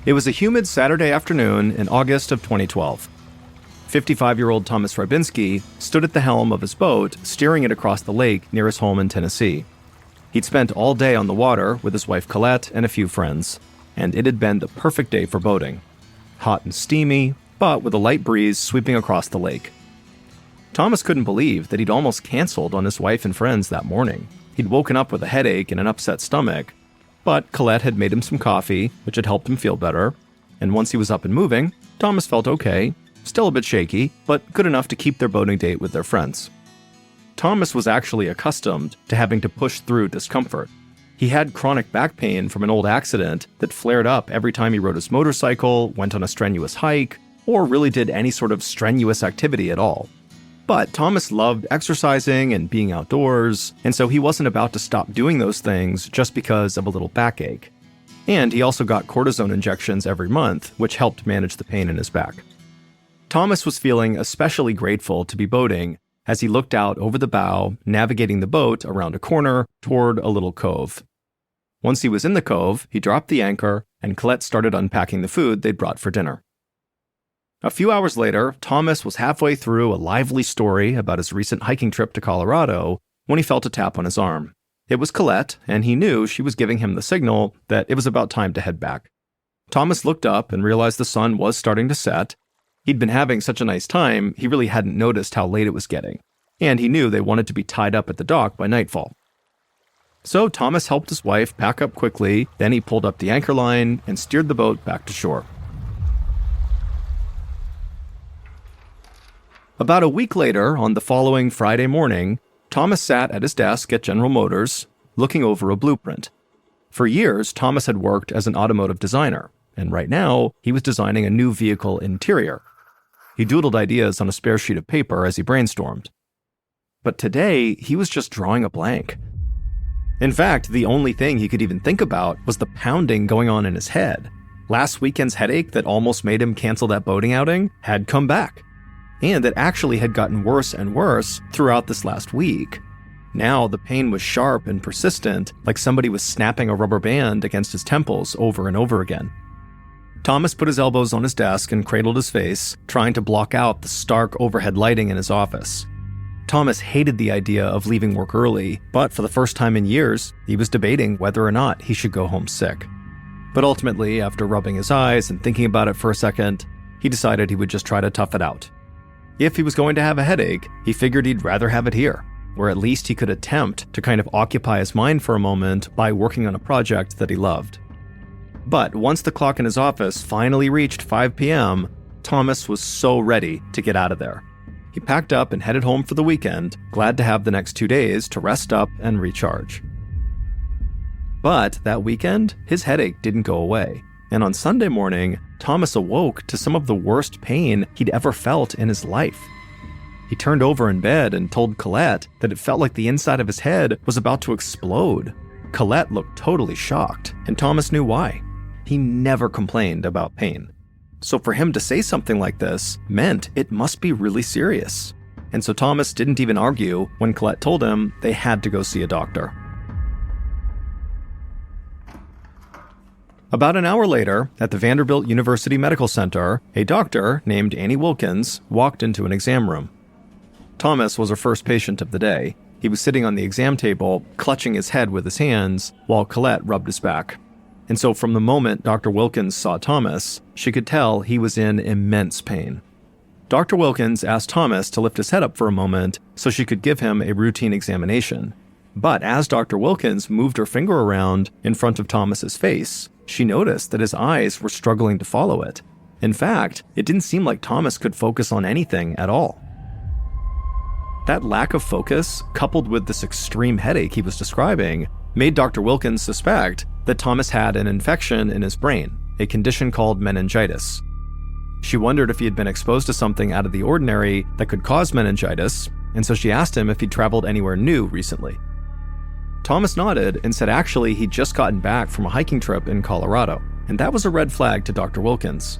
It was a humid Saturday afternoon in August of 2012. 55-year-old Thomas Rybinski stood at the helm of his boat, steering it across the lake near his home in Tennessee. He'd spent all day on the water with his wife Colette and a few friends, and it had been the perfect day for boating. Hot and steamy, but with a light breeze sweeping across the lake. Thomas couldn't believe that he'd almost canceled on his wife and friends that morning. He'd woken up with a headache and an upset stomach, but Colette had made him some coffee, which had helped him feel better, and once he was up and moving, Thomas felt okay, still a bit shaky, but good enough to keep their boating date with their friends. Thomas was actually accustomed to having to push through discomfort. He had chronic back pain from an old accident that flared up every time he rode his motorcycle, went on a strenuous hike, or really did any sort of strenuous activity at all. But Thomas loved exercising and being outdoors, and so he wasn't about to stop doing those things just because of a little backache. And he also got cortisone injections every month, which helped manage the pain in his back. Thomas was feeling especially grateful to be boating as he looked out over the bow, navigating the boat around a corner toward a little cove. Once he was in the cove, he dropped the anchor, and Colette started unpacking the food they'd brought for dinner. A few hours later, Thomas was halfway through a lively story about his recent hiking trip to Colorado when he felt a tap on his arm. It was Colette, and he knew she was giving him the signal that it was about time to head back. Thomas looked up and realized the sun was starting to set. He'd been having such a nice time, he really hadn't noticed how late it was getting, and he knew they wanted to be tied up at the dock by nightfall. So Thomas helped his wife pack up quickly, then he pulled up the anchor line and steered the boat back to shore. About a week later, on the following Friday morning, Thomas sat at his desk at General Motors, looking over a blueprint. For years, Thomas had worked as an automotive designer, and right now, he was designing a new vehicle interior. He doodled ideas on a spare sheet of paper as he brainstormed. But today, he was just drawing a blank. In fact, the only thing he could even think about was the pounding going on in his head. Last weekend's headache that almost made him cancel that boating outing had come back. And it actually had gotten worse and worse throughout this last week. Now the pain was sharp and persistent, like somebody was snapping a rubber band against his temples over and over again. Thomas put his elbows on his desk and cradled his face, trying to block out the stark overhead lighting in his office. Thomas hated the idea of leaving work early, but for the first time in years, he was debating whether or not he should go home sick. But ultimately, after rubbing his eyes and thinking about it for a second, he decided he would just try to tough it out. If he was going to have a headache, he figured he'd rather have it here, where at least he could attempt to kind of occupy his mind for a moment by working on a project that he loved. But once the clock in his office finally reached 5 p.m., Thomas was so ready to get out of there. He packed up and headed home for the weekend, glad to have the next 2 days to rest up and recharge. But that weekend, his headache didn't go away. And on Sunday morning, Thomas awoke to some of the worst pain he'd ever felt in his life. He turned over in bed and told Colette that it felt like the inside of his head was about to explode. Colette looked totally shocked, and Thomas knew why. He never complained about pain. So for him to say something like this meant it must be really serious. And so Thomas didn't even argue when Colette told him they had to go see a doctor. About an hour later, at the Vanderbilt University Medical Center, a doctor named Annie Wilkins walked into an exam room. Thomas was her first patient of the day. He was sitting on the exam table, clutching his head with his hands, while Colette rubbed his back. And so from the moment Dr. Wilkins saw Thomas, she could tell he was in immense pain. Dr. Wilkins asked Thomas to lift his head up for a moment so she could give him a routine examination. But as Dr. Wilkins moved her finger around in front of Thomas's face, she noticed that his eyes were struggling to follow it. In fact, it didn't seem like Thomas could focus on anything at all. That lack of focus, coupled with this extreme headache he was describing, made Dr. Wilkins suspect that Thomas had an infection in his brain, a condition called meningitis. She wondered if he had been exposed to something out of the ordinary that could cause meningitis, and so she asked him if he'd traveled anywhere new recently. Thomas nodded and said actually he'd just gotten back from a hiking trip in Colorado, and that was a red flag to Dr. Wilkins.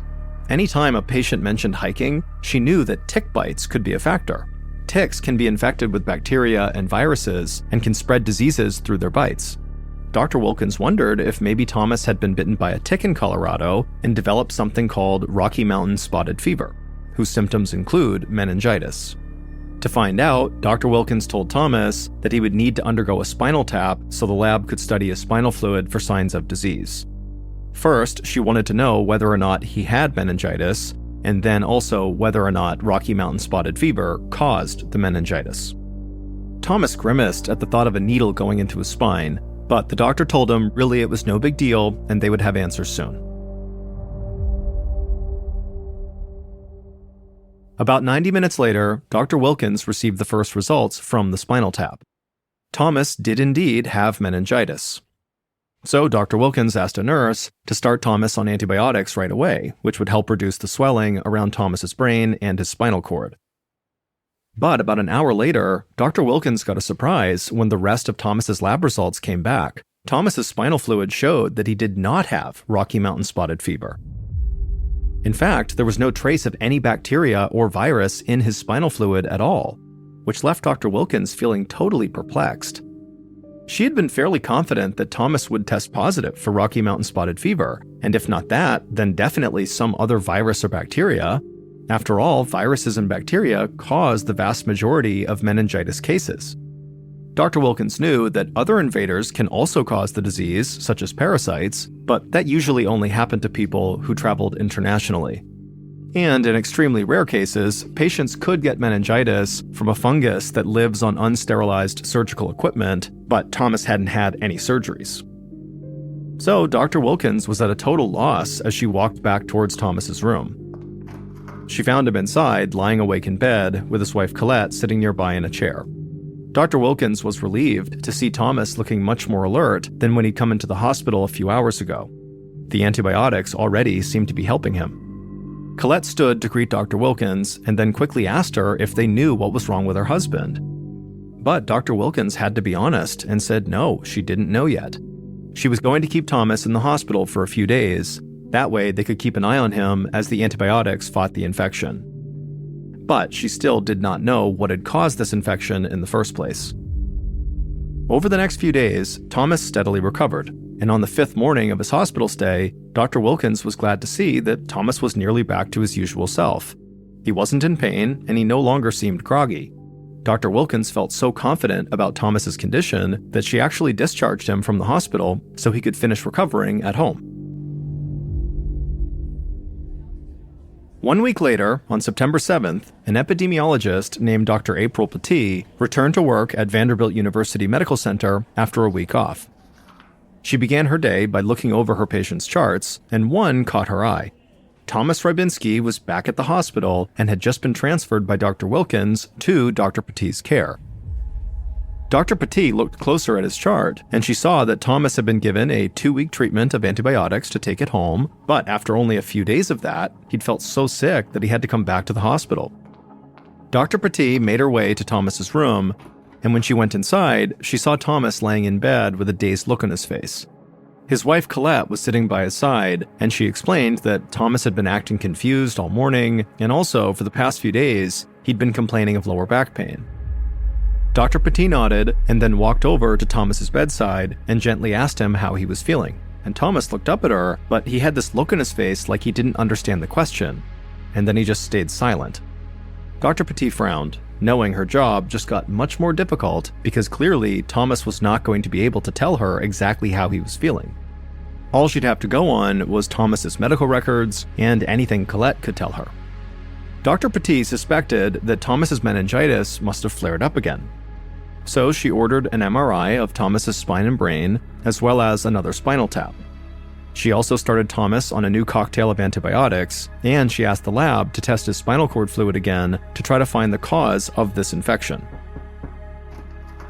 Anytime a patient mentioned hiking, she knew that tick bites could be a factor. Ticks can be infected with bacteria and viruses and can spread diseases through their bites. Dr. Wilkins wondered if maybe Thomas had been bitten by a tick in Colorado and developed something called Rocky Mountain spotted fever, whose symptoms include meningitis. To find out, Dr. Wilkins told Thomas that he would need to undergo a spinal tap so the lab could study his spinal fluid for signs of disease. First, she wanted to know whether or not he had meningitis, and then also whether or not Rocky Mountain spotted fever caused the meningitis. Thomas grimaced at the thought of a needle going into his spine, but the doctor told him really it was no big deal and they would have answers soon. About 90 minutes later, Dr. Wilkins received the first results from the spinal tap. Thomas did indeed have meningitis. So Dr. Wilkins asked a nurse to start Thomas on antibiotics right away, which would help reduce the swelling around Thomas's brain and his spinal cord. But about an hour later, Dr. Wilkins got a surprise when the rest of Thomas's lab results came back. Thomas's spinal fluid showed that he did not have Rocky Mountain spotted fever. In fact, there was no trace of any bacteria or virus in his spinal fluid at all, which left Dr. Wilkins feeling totally perplexed. She had been fairly confident that Thomas would test positive for Rocky Mountain spotted fever, and if not that, then definitely some other virus or bacteria. After all, viruses and bacteria cause the vast majority of meningitis cases. Dr. Wilkins knew that other invaders can also cause the disease, such as parasites, but that usually only happened to people who traveled internationally. And in extremely rare cases, patients could get meningitis from a fungus that lives on unsterilized surgical equipment, but Thomas hadn't had any surgeries. So Dr. Wilkins was at a total loss as she walked back towards Thomas's room. She found him inside, lying awake in bed, with his wife Colette sitting nearby in a chair. Dr. Wilkins was relieved to see Thomas looking much more alert than when he'd come into the hospital a few hours ago. The antibiotics already seemed to be helping him. Colette stood to greet Dr. Wilkins and then quickly asked her if they knew what was wrong with her husband. But Dr. Wilkins had to be honest and said no, she didn't know yet. She was going to keep Thomas in the hospital for a few days. That way they could keep an eye on him as the antibiotics fought the infection. But she still did not know what had caused this infection in the first place. Over the next few days, Thomas steadily recovered, and on the 5th morning of his hospital stay, Dr. Wilkins was glad to see that Thomas was nearly back to his usual self. He wasn't in pain, and he no longer seemed groggy. Dr. Wilkins felt so confident about Thomas's condition that she actually discharged him from the hospital so he could finish recovering at home. 1 week later, on September 7th, an epidemiologist named Dr. April Petit returned to work at Vanderbilt University Medical Center after a week off. She began her day by looking over her patients' charts, and one caught her eye. Thomas Rybinski was back at the hospital and had just been transferred by Dr. Wilkins to Dr. Petit's care. Dr. Petit looked closer at his chart, and she saw that Thomas had been given a 2-week treatment of antibiotics to take at home, but after only a few days of that, he'd felt so sick that he had to come back to the hospital. Dr. Petit made her way to Thomas's room, and when she went inside, she saw Thomas laying in bed with a dazed look on his face. His wife Colette was sitting by his side, and she explained that Thomas had been acting confused all morning, and also, for the past few days, he'd been complaining of lower back pain. Dr. Petit nodded and then walked over to Thomas's bedside and gently asked him how he was feeling. And Thomas looked up at her, but he had this look on his face like he didn't understand the question. And then he just stayed silent. Dr. Petit frowned, knowing her job just got much more difficult because clearly Thomas was not going to be able to tell her exactly how he was feeling. All she'd have to go on was Thomas's medical records and anything Colette could tell her. Dr. Petit suspected that Thomas's meningitis must have flared up again. So she ordered an MRI of Thomas's spine and brain, as well as another spinal tap. She also started Thomas on a new cocktail of antibiotics, and she asked the lab to test his spinal cord fluid again to try to find the cause of this infection.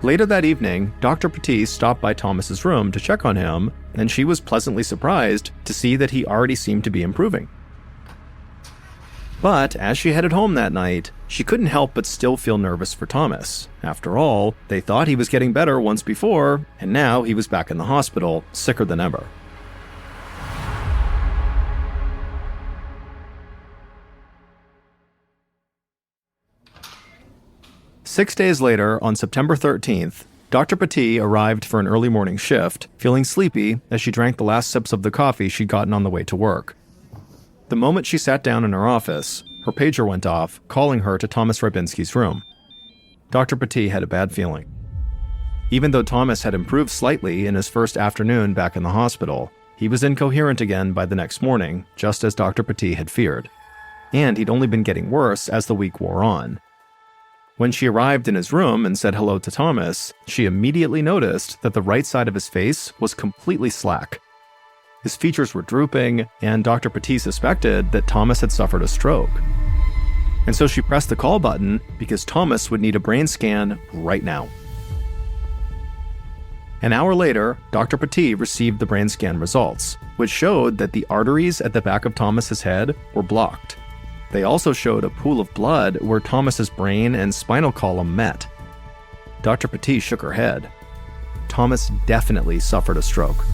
Later that evening, Dr. Petit stopped by Thomas's room to check on him, and she was pleasantly surprised to see that he already seemed to be improving. But as she headed home that night, she couldn't help but still feel nervous for Thomas. After all, they thought he was getting better once before, and now he was back in the hospital, sicker than ever. "6 days later, on September 13th, Dr. Petit arrived for an early morning shift, feeling sleepy as she drank the last sips of the coffee she'd gotten on the way to work. The moment she sat down in her office, her pager went off, calling her to Thomas Rybinski's room. Dr. Petit had a bad feeling. Even though Thomas had improved slightly in his first afternoon back in the hospital, he was incoherent again by the next morning, just as Dr. Petit had feared. And he'd only been getting worse as the week wore on. When she arrived in his room and said hello to Thomas, she immediately noticed that the right side of his face was completely slack. His features were drooping, and Dr. Petit suspected that Thomas had suffered a stroke. And so she pressed the call button because Thomas would need a brain scan right now. An hour later, Dr. Petit received the brain scan results, which showed that the arteries at the back of Thomas's head were blocked. They also showed a pool of blood where Thomas's brain and spinal column met. Dr. Petit shook her head. Thomas definitely suffered a stroke.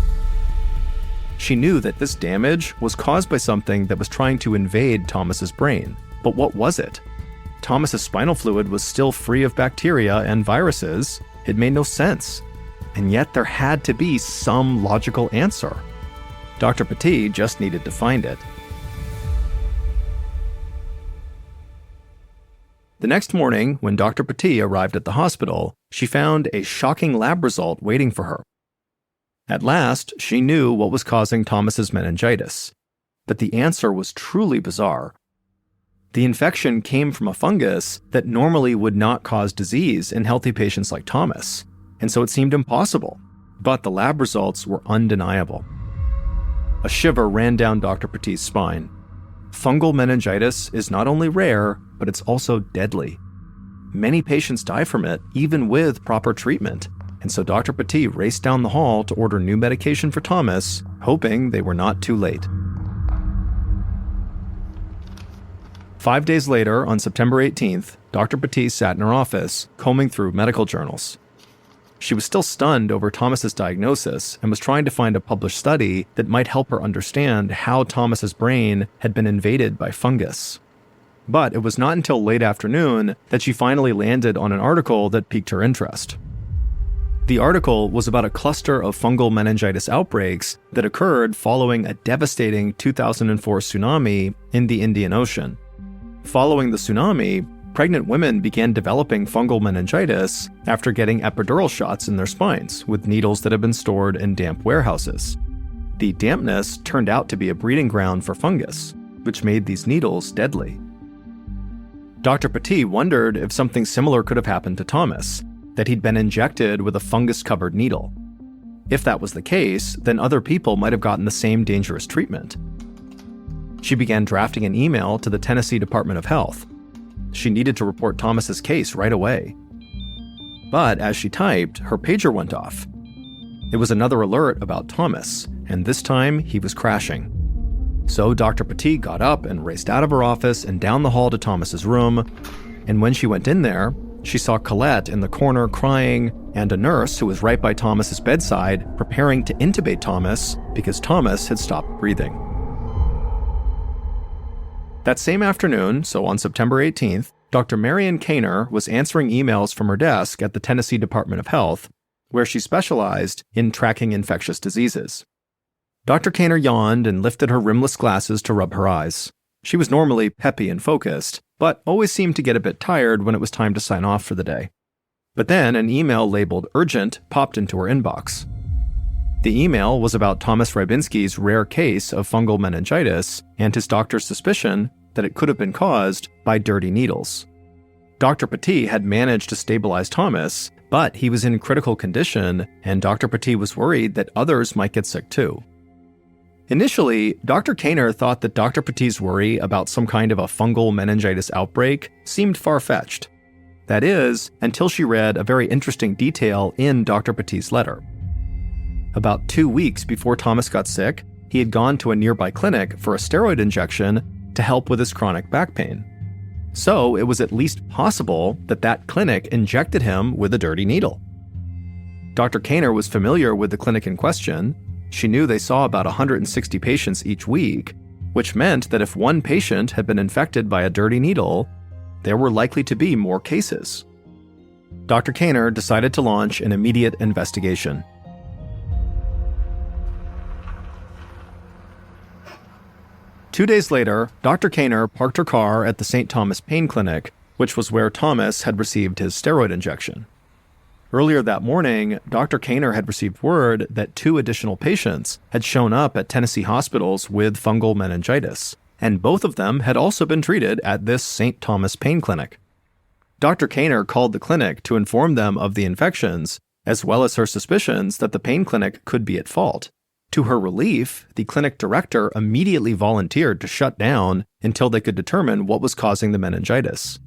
She knew that this damage was caused by something that was trying to invade Thomas's brain. But what was it? Thomas's spinal fluid was still free of bacteria and viruses. It made no sense. And yet there had to be some logical answer. Dr. Petit just needed to find it. The next morning, when Dr. Petit arrived at the hospital, she found a shocking lab result waiting for her. At last, she knew what was causing Thomas's meningitis. But the answer was truly bizarre. The infection came from a fungus that normally would not cause disease in healthy patients like Thomas, and so it seemed impossible. But the lab results were undeniable. A shiver ran down Dr. Petit's spine. Fungal meningitis is not only rare, but it's also deadly. Many patients die from it, even with proper treatment. And so Dr. Petit raced down the hall to order new medication for Thomas, hoping they were not too late. 5 days later, on September 18th, Dr. Petit sat in her office, combing through medical journals. She was still stunned over Thomas's diagnosis and was trying to find a published study that might help her understand how Thomas's brain had been invaded by fungus. But it was not until late afternoon that she finally landed on an article that piqued her interest. The article was about a cluster of fungal meningitis outbreaks that occurred following a devastating 2004 tsunami in the Indian Ocean. Following the tsunami, pregnant women began developing fungal meningitis after getting epidural shots in their spines with needles that had been stored in damp warehouses. The dampness turned out to be a breeding ground for fungus, which made these needles deadly. Dr. Petit wondered if something similar could have happened to Thomas, that he'd been injected with a fungus-covered needle. If that was the case, then other people might have gotten the same dangerous treatment. She began drafting an email to the Tennessee Department of Health. She needed to report Thomas's case right away. But as she typed, her pager went off. It was another alert about Thomas, and this time he was crashing. So Dr. Petit got up and raced out of her office and down the hall to Thomas's room, and when she went in there, she saw Colette in the corner crying, and a nurse who was right by Thomas's bedside preparing to intubate Thomas because Thomas had stopped breathing. That same afternoon, so on September 18th, Dr. Marion Kaner was answering emails from her desk at the Tennessee Department of Health, where she specialized in tracking infectious diseases. Dr. Kaner yawned and lifted her rimless glasses to rub her eyes. She was normally peppy and focused, but always seemed to get a bit tired when it was time to sign off for the day. But then an email labeled urgent popped into her inbox. The email was about Thomas Rybinski's rare case of fungal meningitis and his doctor's suspicion that it could have been caused by dirty needles. Dr. Petit had managed to stabilize Thomas, but he was in critical condition, and Dr. Petit was worried that others might get sick too. Initially, Dr. Kaner thought that Dr. Petit's worry about some kind of a fungal meningitis outbreak seemed far-fetched. That is, until she read a very interesting detail in Dr. Petit's letter. About 2 weeks before Thomas got sick, he had gone to a nearby clinic for a steroid injection to help with his chronic back pain. So it was at least possible that that clinic injected him with a dirty needle. Dr. Kaner was familiar with the clinic in question. She knew they saw about 160 patients each week, which meant that if one patient had been infected by a dirty needle, there were likely to be more cases. Dr. Kaner decided to launch an immediate investigation. Two days later, Dr. Kaner parked her car at the St. Thomas Pain Clinic, which was where Thomas had received his steroid injection. Earlier that morning, Dr. Kaner had received word that 2 additional patients had shown up at Tennessee hospitals with fungal meningitis, and both of them had also been treated at this St. Thomas Pain Clinic. Dr. Kaner called the clinic to inform them of the infections, as well as her suspicions that the pain clinic could be at fault. To her relief, the clinic director immediately volunteered to shut down until they could determine what was causing the meningitis.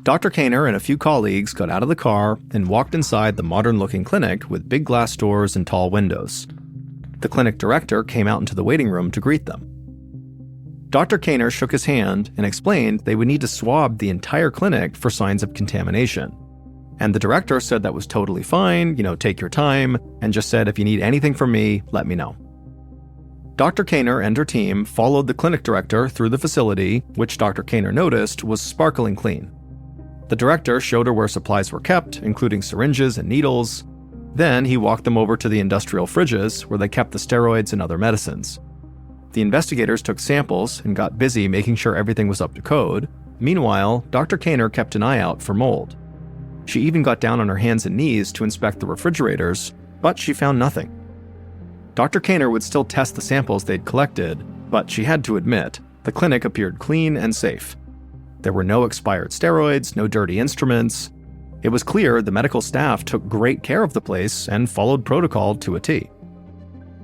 Dr. Kaner and a few colleagues got out of the car and walked inside the modern-looking clinic with big glass doors and tall windows. The clinic director came out into the waiting room to greet them. Dr. Kaner shook his hand and explained they would need to swab the entire clinic for signs of contamination. And the director said that was totally fine, take your time, and just said if you need anything from me, let me know. Dr. Kaner and her team followed the clinic director through the facility, which Dr. Kaner noticed was sparkling clean. The director showed her where supplies were kept, including syringes and needles. Then he walked them over to the industrial fridges where they kept the steroids and other medicines. The investigators took samples and got busy making sure everything was up to code. Meanwhile, Dr. Kaner kept an eye out for mold. She even got down on her hands and knees to inspect the refrigerators, but she found nothing. Dr. Kaner would still test the samples they'd collected, but she had to admit, the clinic appeared clean and safe. There were no expired steroids, no dirty instruments. It was clear the medical staff took great care of the place and followed protocol to a T.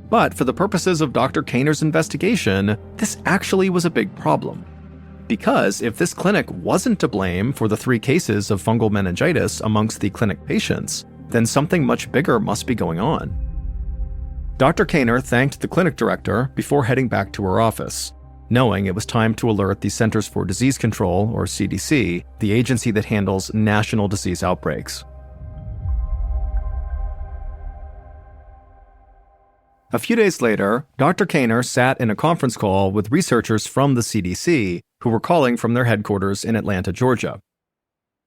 But for the purposes of Dr. Kaner's investigation, this actually was a big problem. Because if this clinic wasn't to blame for the 3 cases of fungal meningitis amongst the clinic patients, then something much bigger must be going on. Dr. Kaner thanked the clinic director before heading back to her office, knowing it was time to alert the Centers for Disease Control, or CDC, the agency that handles national disease outbreaks. A few days later, Dr. Kaner sat in a conference call with researchers from the CDC who were calling from their headquarters in Atlanta, Georgia.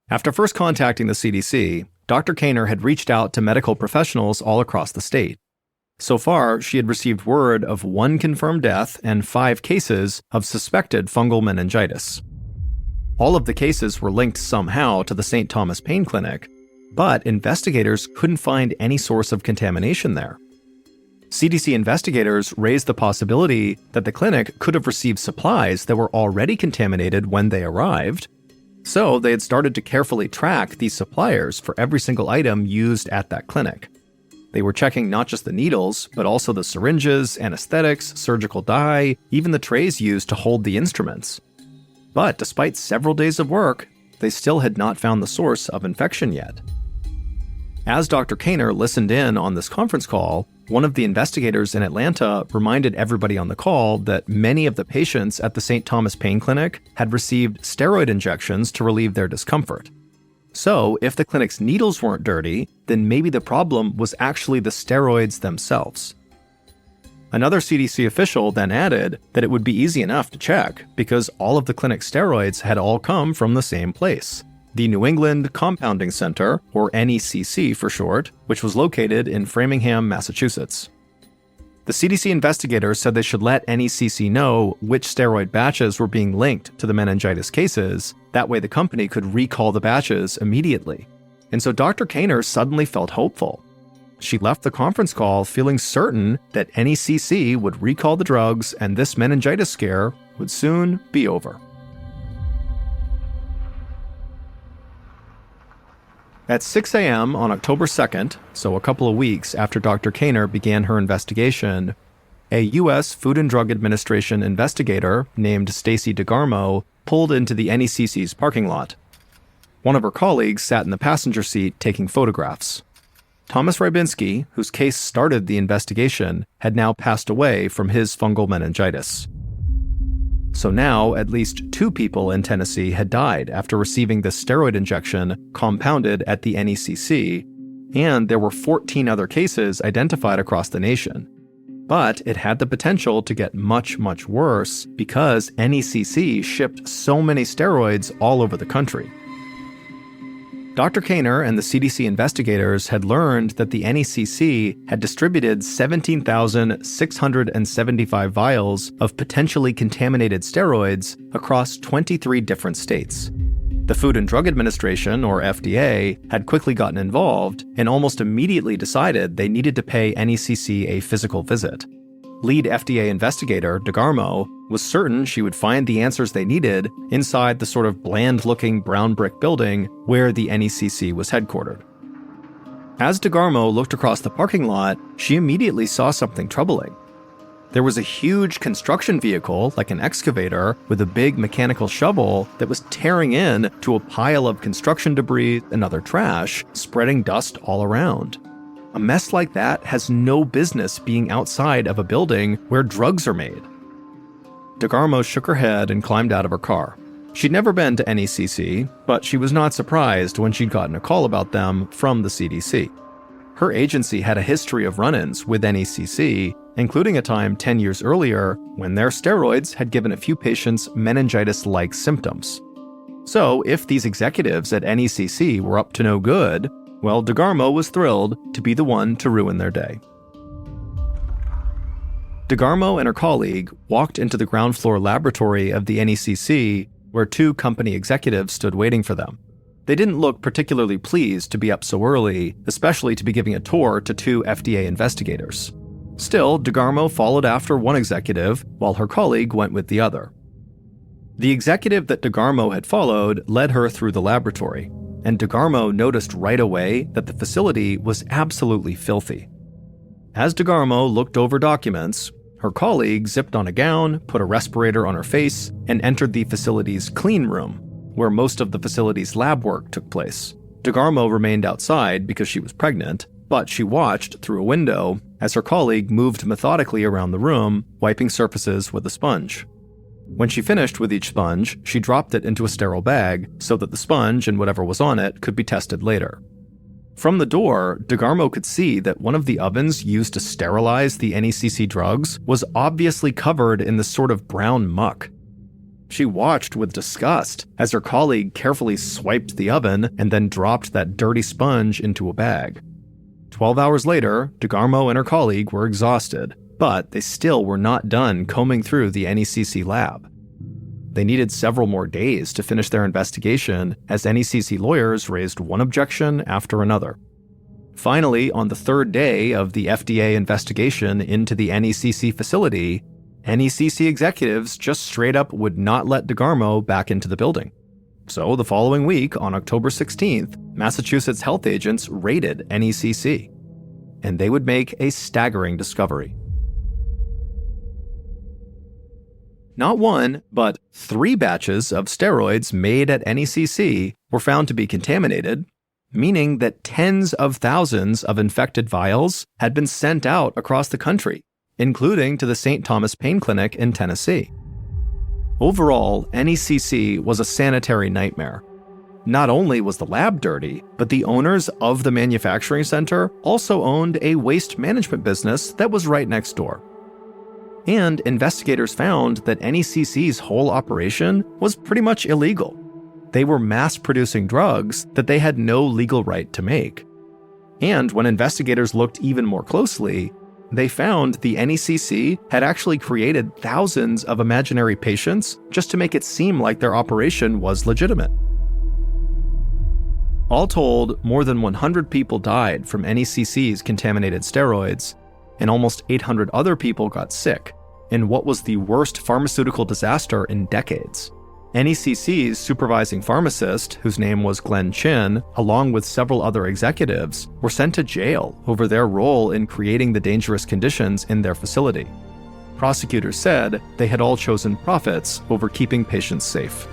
After first contacting the CDC, Dr. Kaner had reached out to medical professionals all across the state. So far, she had received word of 1 confirmed death and 5 cases of suspected fungal meningitis. All of the cases were linked somehow to the St. Thomas Pain Clinic, but investigators couldn't find any source of contamination there. CDC investigators raised the possibility that the clinic could have received supplies that were already contaminated when they arrived, so they had started to carefully track these suppliers for every single item used at that clinic. They were checking not just the needles, but also the syringes, anesthetics, surgical dye, even the trays used to hold the instruments. But despite several days of work, they still had not found the source of infection yet. As Dr. Kaner listened in on this conference call, one of the investigators in Atlanta reminded everybody on the call that many of the patients at the St. Thomas Pain Clinic had received steroid injections to relieve their discomfort. So, if the clinic's needles weren't dirty, then maybe the problem was actually the steroids themselves. Another CDC official then added that it would be easy enough to check because all of the clinic's steroids had all come from the same place, the New England Compounding Center, or NECC for short, which was located in Framingham, Massachusetts. The CDC investigators said they should let NECC know which steroid batches were being linked to the meningitis cases. That way the company could recall the batches immediately. And so Dr. Kaner suddenly felt hopeful. She left the conference call feeling certain that NECC would recall the drugs and this meningitis scare would soon be over. At 6 a.m. on October 2nd, so a couple of weeks after Dr. Kaner began her investigation, a U.S. Food and Drug Administration investigator named Stacy DeGarmo pulled into the NECC's parking lot. One of her colleagues sat in the passenger seat taking photographs. Thomas Rybinski, whose case started the investigation, had now passed away from his fungal meningitis. So now, at least 2 people in Tennessee had died after receiving the steroid injection compounded at the NECC, and there were 14 other cases identified across the nation. But it had the potential to get much, much worse because NECC shipped so many steroids all over the country. Dr. Kaner and the CDC investigators had learned that the NECC had distributed 17,675 vials of potentially contaminated steroids across 23 different states. The Food and Drug Administration, or FDA, had quickly gotten involved and almost immediately decided they needed to pay NECC a physical visit. Lead FDA investigator, DeGarmo, was certain she would find the answers they needed inside the sort of bland-looking brown brick building where the NECC was headquartered. As DeGarmo looked across the parking lot, she immediately saw something troubling. There was a huge construction vehicle, like an excavator, with a big mechanical shovel that was tearing in to a pile of construction debris and other trash, spreading dust all around. A mess like that has no business being outside of a building where drugs are made. DeGarmo shook her head and climbed out of her car. She'd never been to NECC, but she was not surprised when she'd gotten a call about them from the CDC. Her agency had a history of run-ins with NECC, including a time 10 years earlier when their steroids had given a few patients meningitis-like symptoms. So, if these executives at NECC were up to no good, well, DeGarmo was thrilled to be the one to ruin their day. DeGarmo and her colleague walked into the ground floor laboratory of the NECC, where two company executives stood waiting for them. They didn't look particularly pleased to be up so early, especially to be giving a tour to two FDA investigators. Still, DeGarmo followed after one executive, while her colleague went with the other. The executive that DeGarmo had followed led her through the laboratory, and DeGarmo noticed right away that the facility was absolutely filthy. As DeGarmo looked over documents, her colleague zipped on a gown, put a respirator on her face, and entered the facility's clean room, where most of the facility's lab work took place. DeGarmo remained outside because she was pregnant, but she watched through a window as her colleague moved methodically around the room, wiping surfaces with a sponge. When she finished with each sponge, she dropped it into a sterile bag so that the sponge and whatever was on it could be tested later. From the door, DeGarmo could see that one of the ovens used to sterilize the NECC drugs was obviously covered in this sort of brown muck. She watched with disgust as her colleague carefully swiped the oven and then dropped that dirty sponge into a bag. 12 hours later, DeGarmo and her colleague were exhausted, but they still were not done combing through the NECC lab. They needed several more days to finish their investigation as NECC lawyers raised one objection after another. Finally, on the third day of the FDA investigation into the NECC facility, NECC executives just straight up would not let DeGarmo back into the building. So the following week, on October 16th, Massachusetts health agents raided NECC, and they would make a staggering discovery. Not one, but 3 batches of steroids made at NECC were found to be contaminated, meaning that tens of thousands of infected vials had been sent out across the country, including to the St. Thomas Pain Clinic in Tennessee. Overall, NECC was a sanitary nightmare. Not only was the lab dirty, but the owners of the manufacturing center also owned a waste management business that was right next door. And investigators found that NECC's whole operation was pretty much illegal. They were mass-producing drugs that they had no legal right to make. And when investigators looked even more closely, they found the NECC had actually created thousands of imaginary patients just to make it seem like their operation was legitimate. All told, more than 100 people died from NECC's contaminated steroids, and almost 800 other people got sick in what was the worst pharmaceutical disaster in decades. NECC's supervising pharmacist, whose name was Glenn Chin, along with several other executives, were sent to jail over their role in creating the dangerous conditions in their facility. Prosecutors said they had all chosen profits over keeping patients safe.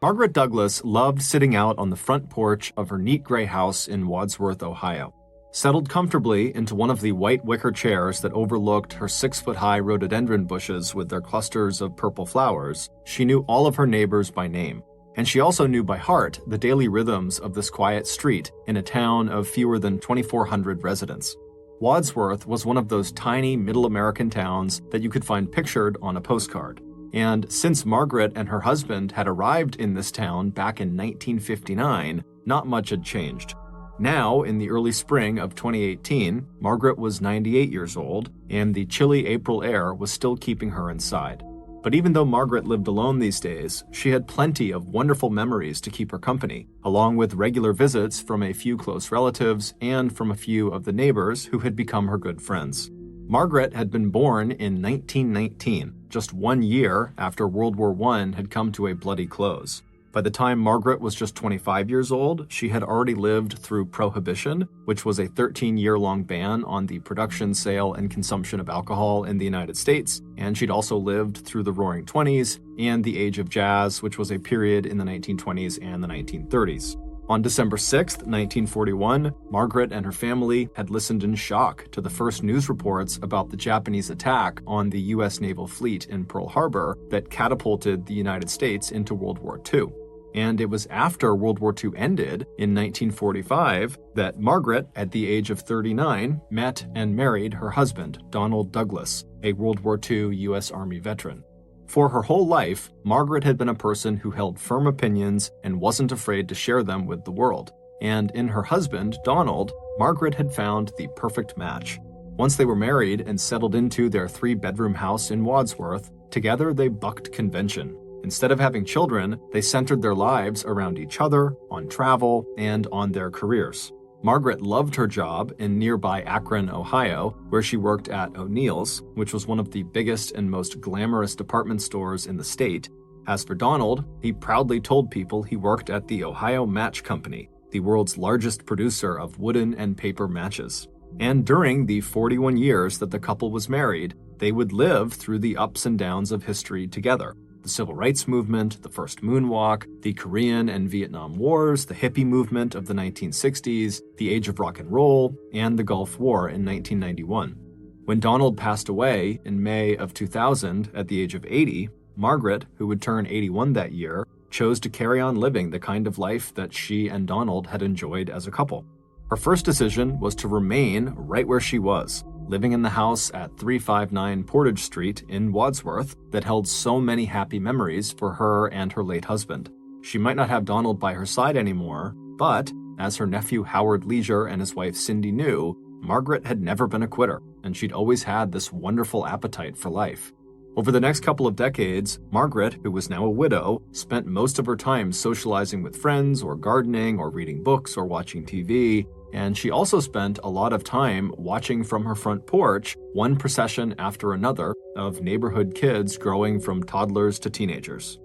Margaret Douglas loved sitting out on the front porch of her neat gray house in Wadsworth, Ohio. Settled comfortably into one of the white wicker chairs that overlooked her 6-foot-high rhododendron bushes with their clusters of purple flowers, she knew all of her neighbors by name. And she also knew by heart the daily rhythms of this quiet street in a town of fewer than 2,400 residents. Wadsworth was one of those tiny middle American towns that you could find pictured on a postcard. And since Margaret and her husband had arrived in this town back in 1959, not much had changed. Now, in the early spring of 2018, Margaret was 98 years old, and the chilly April air was still keeping her inside. But even though Margaret lived alone these days, she had plenty of wonderful memories to keep her company, along with regular visits from a few close relatives and from a few of the neighbors who had become her good friends. Margaret had been born in 1919, just 1 year after World War I had come to a bloody close. By the time Margaret was just 25 years old, she had already lived through Prohibition, which was a 13-year-long ban on the production, sale, and consumption of alcohol in the United States, and she'd also lived through the Roaring Twenties and the Age of Jazz, which was a period in the 1920s and the 1930s. On December 6, 1941, Margaret and her family had listened in shock to the first news reports about the Japanese attack on the U.S. naval fleet in Pearl Harbor that catapulted the United States into World War II. And it was after World War II ended in 1945 that Margaret, at the age of 39, met and married her husband, Donald Douglas, a World War II U.S. Army veteran. For her whole life, Margaret had been a person who held firm opinions and wasn't afraid to share them with the world. And in her husband, Donald, Margaret had found the perfect match. Once they were married and settled into their 3-bedroom house in Wadsworth, together they bucked convention. Instead of having children, they centered their lives around each other, on travel, and on their careers. Margaret loved her job in nearby Akron, Ohio, where she worked at O'Neill's, which was one of the biggest and most glamorous department stores in the state. As for Donald, he proudly told people he worked at the Ohio Match Company, the world's largest producer of wooden and paper matches. And during the 41 years that the couple was married, they would live through the ups and downs of history together. The Civil Rights Movement, the first moonwalk, the Korean and Vietnam Wars, the hippie movement of the 1960s, the age of rock and roll, and the Gulf War in 1991. When Donald passed away in May of 2000 at the age of 80, Margaret, who would turn 81 that year, chose to carry on living the kind of life that she and Donald had enjoyed as a couple. Her first decision was to remain right where she was, living in the house at 359 Portage Street in Wadsworth that held so many happy memories for her and her late husband. She might not have Donald by her side anymore, but, as her nephew Howard Leisure and his wife Cindy knew, Margaret had never been a quitter, and she'd always had this wonderful appetite for life. Over the next couple of decades, Margaret, who was now a widow, spent most of her time socializing with friends or gardening or reading books or watching TV, and she also spent a lot of time watching from her front porch one procession after another of neighborhood kids growing from toddlers to teenagers.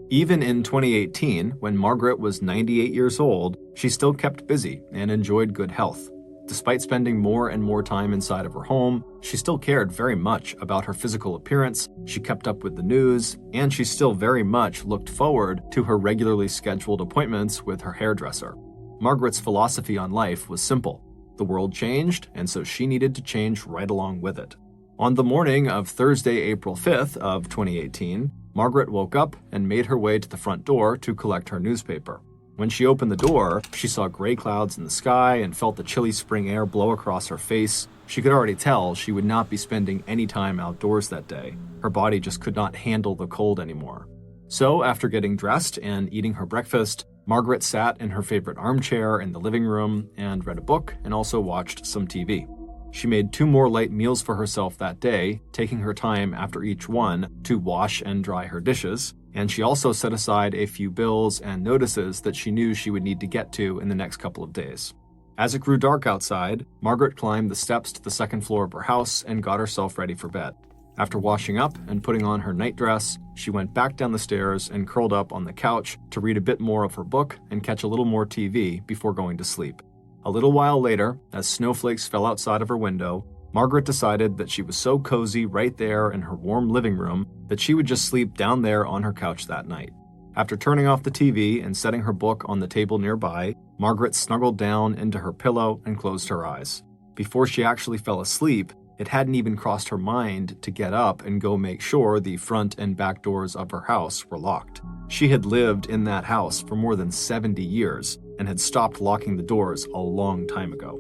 Even in 2018, when Margaret was 98 years old, she still kept busy and enjoyed good health. Despite spending more and more time inside of her home, she still cared very much about her physical appearance, she kept up with the news, and she still very much looked forward to her regularly scheduled appointments with her hairdresser. Margaret's philosophy on life was simple. The world changed, and so she needed to change right along with it. On the morning of Thursday, April 5th of 2018, Margaret woke up and made her way to the front door to collect her newspaper. When she opened the door, she saw gray clouds in the sky and felt the chilly spring air blow across her face. She could already tell she would not be spending any time outdoors that day. Her body just could not handle the cold anymore. So, after getting dressed and eating her breakfast, Margaret sat in her favorite armchair in the living room and read a book and also watched some TV. She made 2 more light meals for herself that day, taking her time after each one to wash and dry her dishes, and she also set aside a few bills and notices that she knew she would need to get to in the next couple of days. As it grew dark outside, Margaret climbed the steps to the second floor of her house and got herself ready for bed. After washing up and putting on her nightdress, she went back down the stairs and curled up on the couch to read a bit more of her book and catch a little more TV before going to sleep. A little while later, as snowflakes fell outside of her window, Margaret decided that she was so cozy right there in her warm living room that she would just sleep down there on her couch that night. After turning off the TV and setting her book on the table nearby, Margaret snuggled down into her pillow and closed her eyes. Before she actually fell asleep, it hadn't even crossed her mind to get up and go make sure the front and back doors of her house were locked. She had lived in that house for more than 70 years and had stopped locking the doors a long time ago.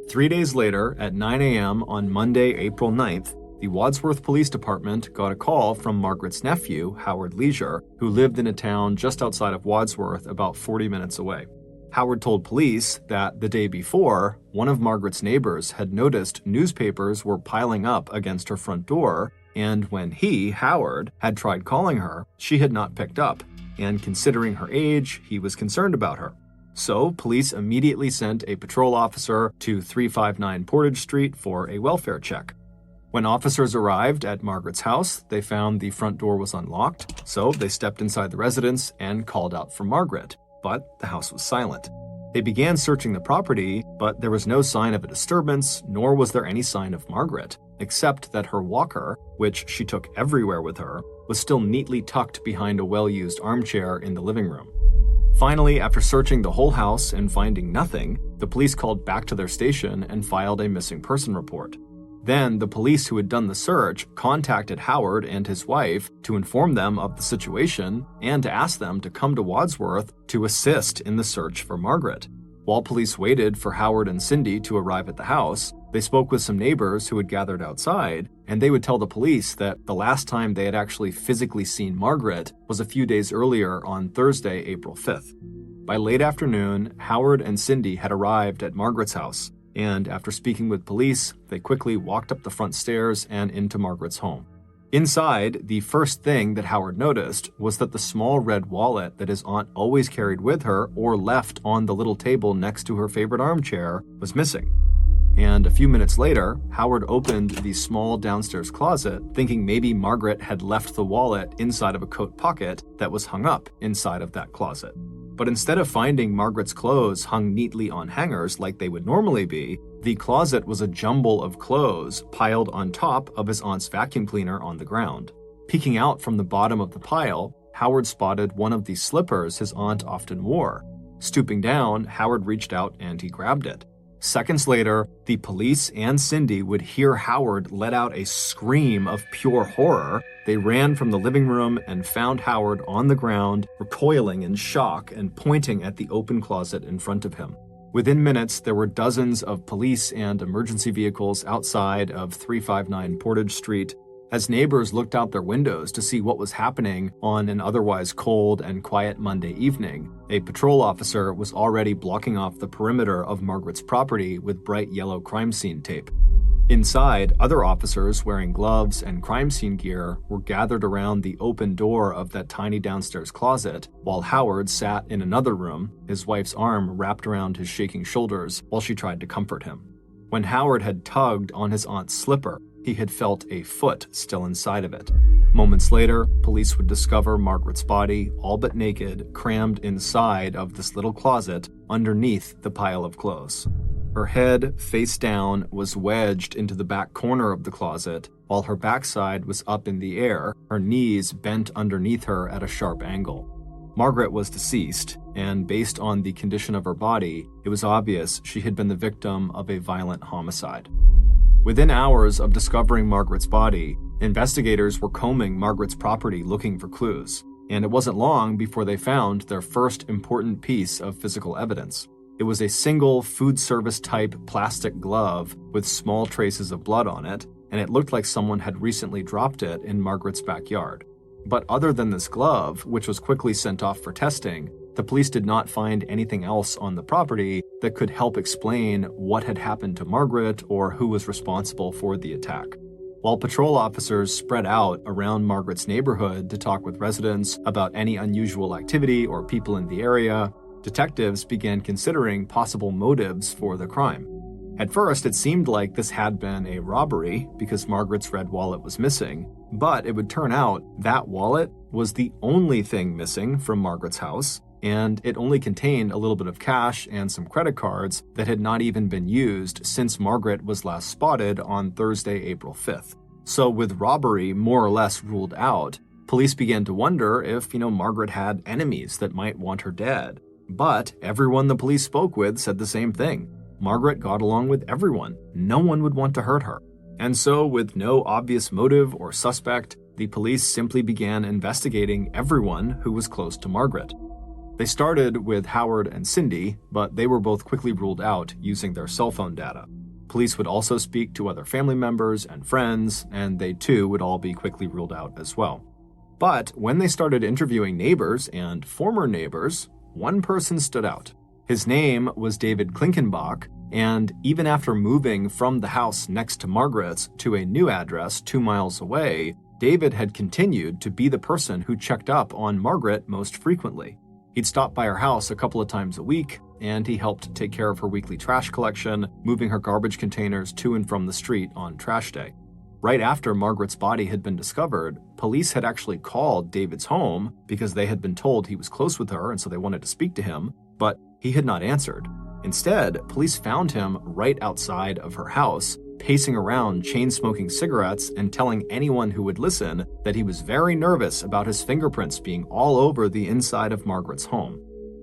3 days later, at 9 a.m. on Monday, April 9th, the Wadsworth Police Department got a call from Margaret's nephew, Howard Leisure, who lived in a town just outside of Wadsworth about 40 minutes away. Howard told police that the day before, one of Margaret's neighbors had noticed newspapers were piling up against her front door, and when he, Howard, had tried calling her, she had not picked up, and considering her age, he was concerned about her. So, police immediately sent a patrol officer to 359 Portage Street for a welfare check. When officers arrived at Margaret's house, they found the front door was unlocked, so they stepped inside the residence and called out for Margaret, but the house was silent. They began searching the property, but there was no sign of a disturbance, nor was there any sign of Margaret, except that her walker, which she took everywhere with her, was still neatly tucked behind a well-used armchair in the living room. Finally, after searching the whole house and finding nothing, the police called back to their station and filed a missing person report. Then, the police who had done the search contacted Howard and his wife to inform them of the situation and to ask them to come to Wadsworth to assist in the search for Margaret. While police waited for Howard and Cindy to arrive at the house, they spoke with some neighbors who had gathered outside, and they would tell the police that the last time they had actually physically seen Margaret was a few days earlier on Thursday, April 5th. By late afternoon, Howard and Cindy had arrived at Margaret's house, and after speaking with police, they quickly walked up the front stairs and into Margaret's home. Inside, the first thing that Howard noticed was that the small red wallet that his aunt always carried with her or left on the little table next to her favorite armchair was missing. And a few minutes later, Howard opened the small downstairs closet, thinking maybe Margaret had left the wallet inside of a coat pocket that was hung up inside of that closet. But instead of finding Margaret's clothes hung neatly on hangers like they would normally be, the closet was a jumble of clothes piled on top of his aunt's vacuum cleaner on the ground. Peeking out from the bottom of the pile, Howard spotted one of the slippers his aunt often wore. Stooping down, Howard reached out and he grabbed it. Seconds later, the police and Cindy would hear Howard let out a scream of pure horror. They ran from the living room and found Howard on the ground, recoiling in shock and pointing at the open closet in front of him. Within minutes, there were dozens of police and emergency vehicles outside of 359 Portage Street. As neighbors looked out their windows to see what was happening on an otherwise cold and quiet Monday evening, a patrol officer was already blocking off the perimeter of Margaret's property with bright yellow crime scene tape. Inside, other officers wearing gloves and crime scene gear were gathered around the open door of that tiny downstairs closet, while Howard sat in another room, his wife's arm wrapped around his shaking shoulders while she tried to comfort him. When Howard had tugged on his aunt's slipper, he had felt a foot still inside of it. Moments later, police would discover Margaret's body, all but naked, crammed inside of this little closet underneath the pile of clothes. Her head, face down, was wedged into the back corner of the closet, while her backside was up in the air, her knees bent underneath her at a sharp angle. Margaret was deceased, and based on the condition of her body, it was obvious she had been the victim of a violent homicide. Within hours of discovering Margaret's body, investigators were combing Margaret's property looking for clues, and it wasn't long before they found their first important piece of physical evidence. It was a single food service type plastic glove with small traces of blood on it, and it looked like someone had recently dropped it in Margaret's backyard. But other than this glove, which was quickly sent off for testing, the police did not find anything else on the property that could help explain what had happened to Margaret or who was responsible for the attack. While patrol officers spread out around Margaret's neighborhood to talk with residents about any unusual activity or people in the area, detectives began considering possible motives for the crime. At first, it seemed like this had been a robbery because Margaret's red wallet was missing, but it would turn out that wallet was the only thing missing from Margaret's house, and it only contained a little bit of cash and some credit cards that had not even been used since Margaret was last spotted on Thursday, April 5th. So with robbery more or less ruled out, police began to wonder if, Margaret had enemies that might want her dead. But everyone the police spoke with said the same thing. Margaret got along with everyone. No one would want to hurt her. And so, with no obvious motive or suspect, the police simply began investigating everyone who was close to Margaret. They started with Howard and Cindy, but they were both quickly ruled out using their cell phone data. Police would also speak to other family members and friends, and they too would all be quickly ruled out as well. But when they started interviewing neighbors and former neighbors, one person stood out. His name was David Klinkenbach, and even after moving from the house next to Margaret's to a new address 2 miles away, David had continued to be the person who checked up on Margaret most frequently. He'd stop by her house a couple of times a week, and he helped take care of her weekly trash collection, moving her garbage containers to and from the street on trash day. Right after Margaret's body had been discovered, police had actually called David's home because they had been told he was close with her and so they wanted to speak to him, but he had not answered. Instead, police found him right outside of her house, pacing around chain-smoking cigarettes and telling anyone who would listen that he was very nervous about his fingerprints being all over the inside of Margaret's home.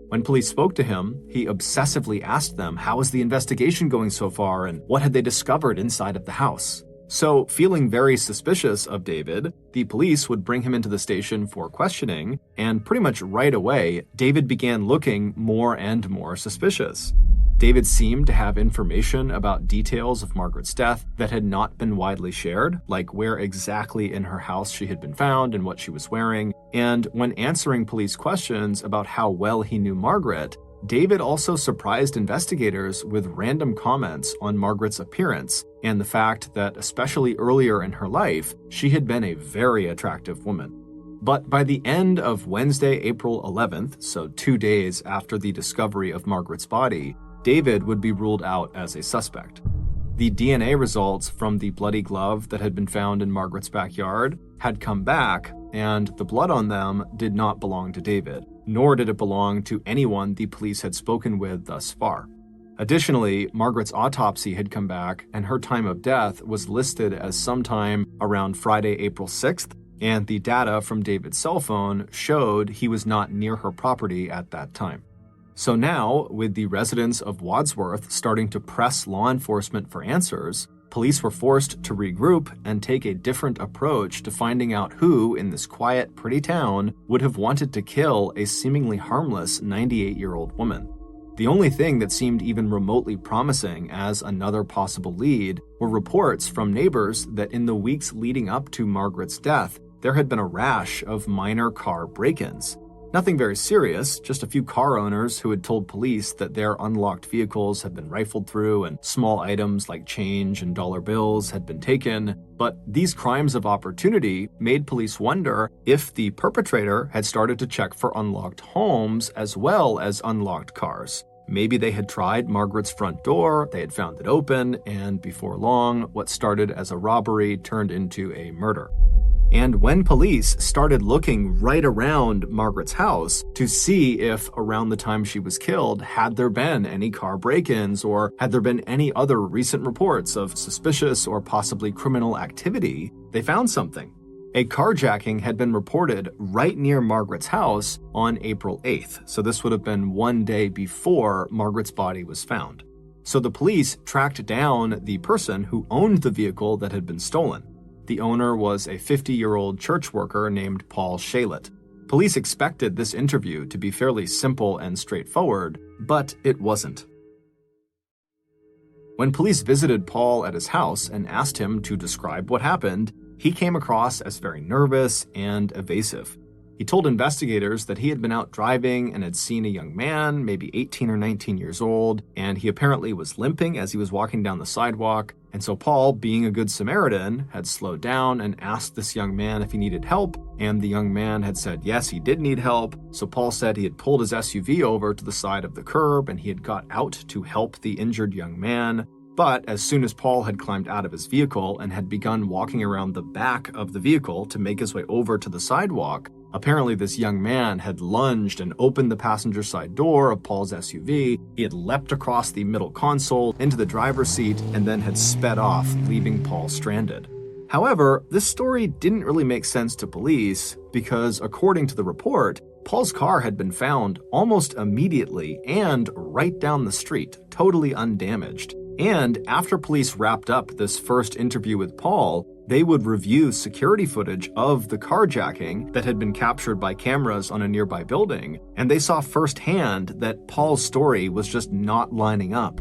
When police spoke to him, he obsessively asked them how is the investigation going so far and what had they discovered inside of the house. So, feeling very suspicious of David, the police would bring him into the station for questioning, and pretty much right away, David began looking more and more suspicious. David seemed to have information about details of Margaret's death that had not been widely shared, like where exactly in her house she had been found and what she was wearing, and when answering police questions about how well he knew Margaret, David also surprised investigators with random comments on Margaret's appearance and the fact that, especially earlier in her life, she had been a very attractive woman. But by the end of Wednesday, April 11th, so 2 days after the discovery of Margaret's body, David would be ruled out as a suspect. The DNA results from the bloody glove that had been found in Margaret's backyard had come back, and the blood on them did not belong to David, nor did it belong to anyone the police had spoken with thus far. Additionally, Margaret's autopsy had come back, and her time of death was listed as sometime around Friday, April 6th, and the data from David's cell phone showed he was not near her property at that time. So now, with the residents of Wadsworth starting to press law enforcement for answers, police were forced to regroup and take a different approach to finding out who, in this quiet, pretty town, would have wanted to kill a seemingly harmless 98-year-old woman. The only thing that seemed even remotely promising as another possible lead were reports from neighbors that in the weeks leading up to Margaret's death, there had been a rash of minor car break-ins. Nothing very serious, just a few car owners who had told police that their unlocked vehicles had been rifled through and small items like change and dollar bills had been taken. But these crimes of opportunity made police wonder if the perpetrator had started to check for unlocked homes as well as unlocked cars. Maybe they had tried Margaret's front door, they had found it open, and before long, what started as a robbery turned into a murder. And when police started looking right around Margaret's house to see if around the time she was killed, had there been any car break-ins or had there been any other recent reports of suspicious or possibly criminal activity, they found something. A carjacking had been reported right near Margaret's house on April 8th, so this would have been 1 day before Margaret's body was found. So the police tracked down the person who owned the vehicle that had been stolen. The owner was a 50-year-old church worker named Paul Shalit. Police expected this interview to be fairly simple and straightforward, but it wasn't. When police visited Paul at his house and asked him to describe what happened, he came across as very nervous and evasive. He told investigators that he had been out driving and had seen a young man, maybe 18 or 19 years old, and he apparently was limping as he was walking down the sidewalk. And so Paul, being a good Samaritan, had slowed down and asked this young man if he needed help, and the young man had said yes, he did need help. So Paul said he had pulled his SUV over to the side of the curb and he had got out to help the injured young man. But as soon as Paul had climbed out of his vehicle and had begun walking around the back of the vehicle to make his way over to the sidewalk, apparently this young man had lunged and opened the passenger side door of Paul's SUV. He had leapt across the middle console into the driver's seat and then had sped off, leaving Paul stranded. However, this story didn't really make sense to police because, according to the report, Paul's car had been found almost immediately and right down the street, totally undamaged. And after police wrapped up this first interview with Paul, they would review security footage of the carjacking that had been captured by cameras on a nearby building, and they saw firsthand that Paul's story was just not lining up.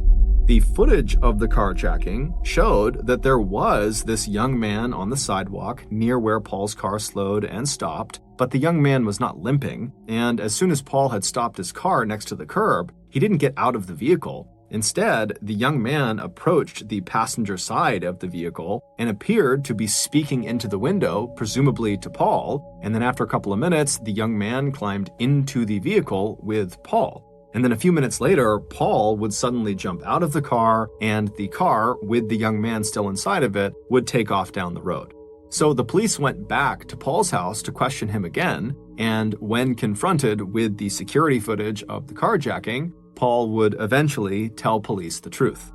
The footage of the carjacking showed that there was this young man on the sidewalk near where Paul's car slowed and stopped, but the young man was not limping, and as soon as Paul had stopped his car next to the curb, he didn't get out of the vehicle. Instead, the young man approached the passenger side of the vehicle and appeared to be speaking into the window, presumably to Paul, and then after a couple of minutes, the young man climbed into the vehicle with Paul. And then a few minutes later, Paul would suddenly jump out of the car, and the car, with the young man still inside of it, would take off down the road. So the police went back to Paul's house to question him again, and when confronted with the security footage of the carjacking, Paul would eventually tell police the truth.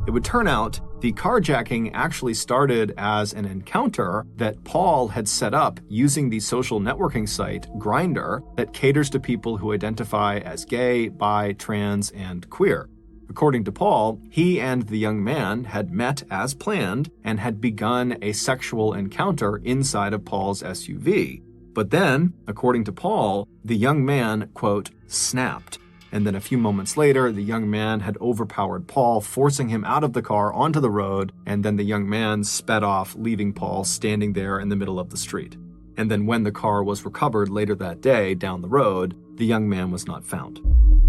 It would turn out the carjacking actually started as an encounter that Paul had set up using the social networking site Grindr that caters to people who identify as gay, bi, trans, and queer. According to Paul, he and the young man had met as planned and had begun a sexual encounter inside of Paul's SUV. But then, according to Paul, the young man, quote, snapped. And then a few moments later, the young man had overpowered Paul, forcing him out of the car onto the road, and then the young man sped off, leaving Paul standing there in the middle of the street. And then when the car was recovered later that day down the road, the young man was not found.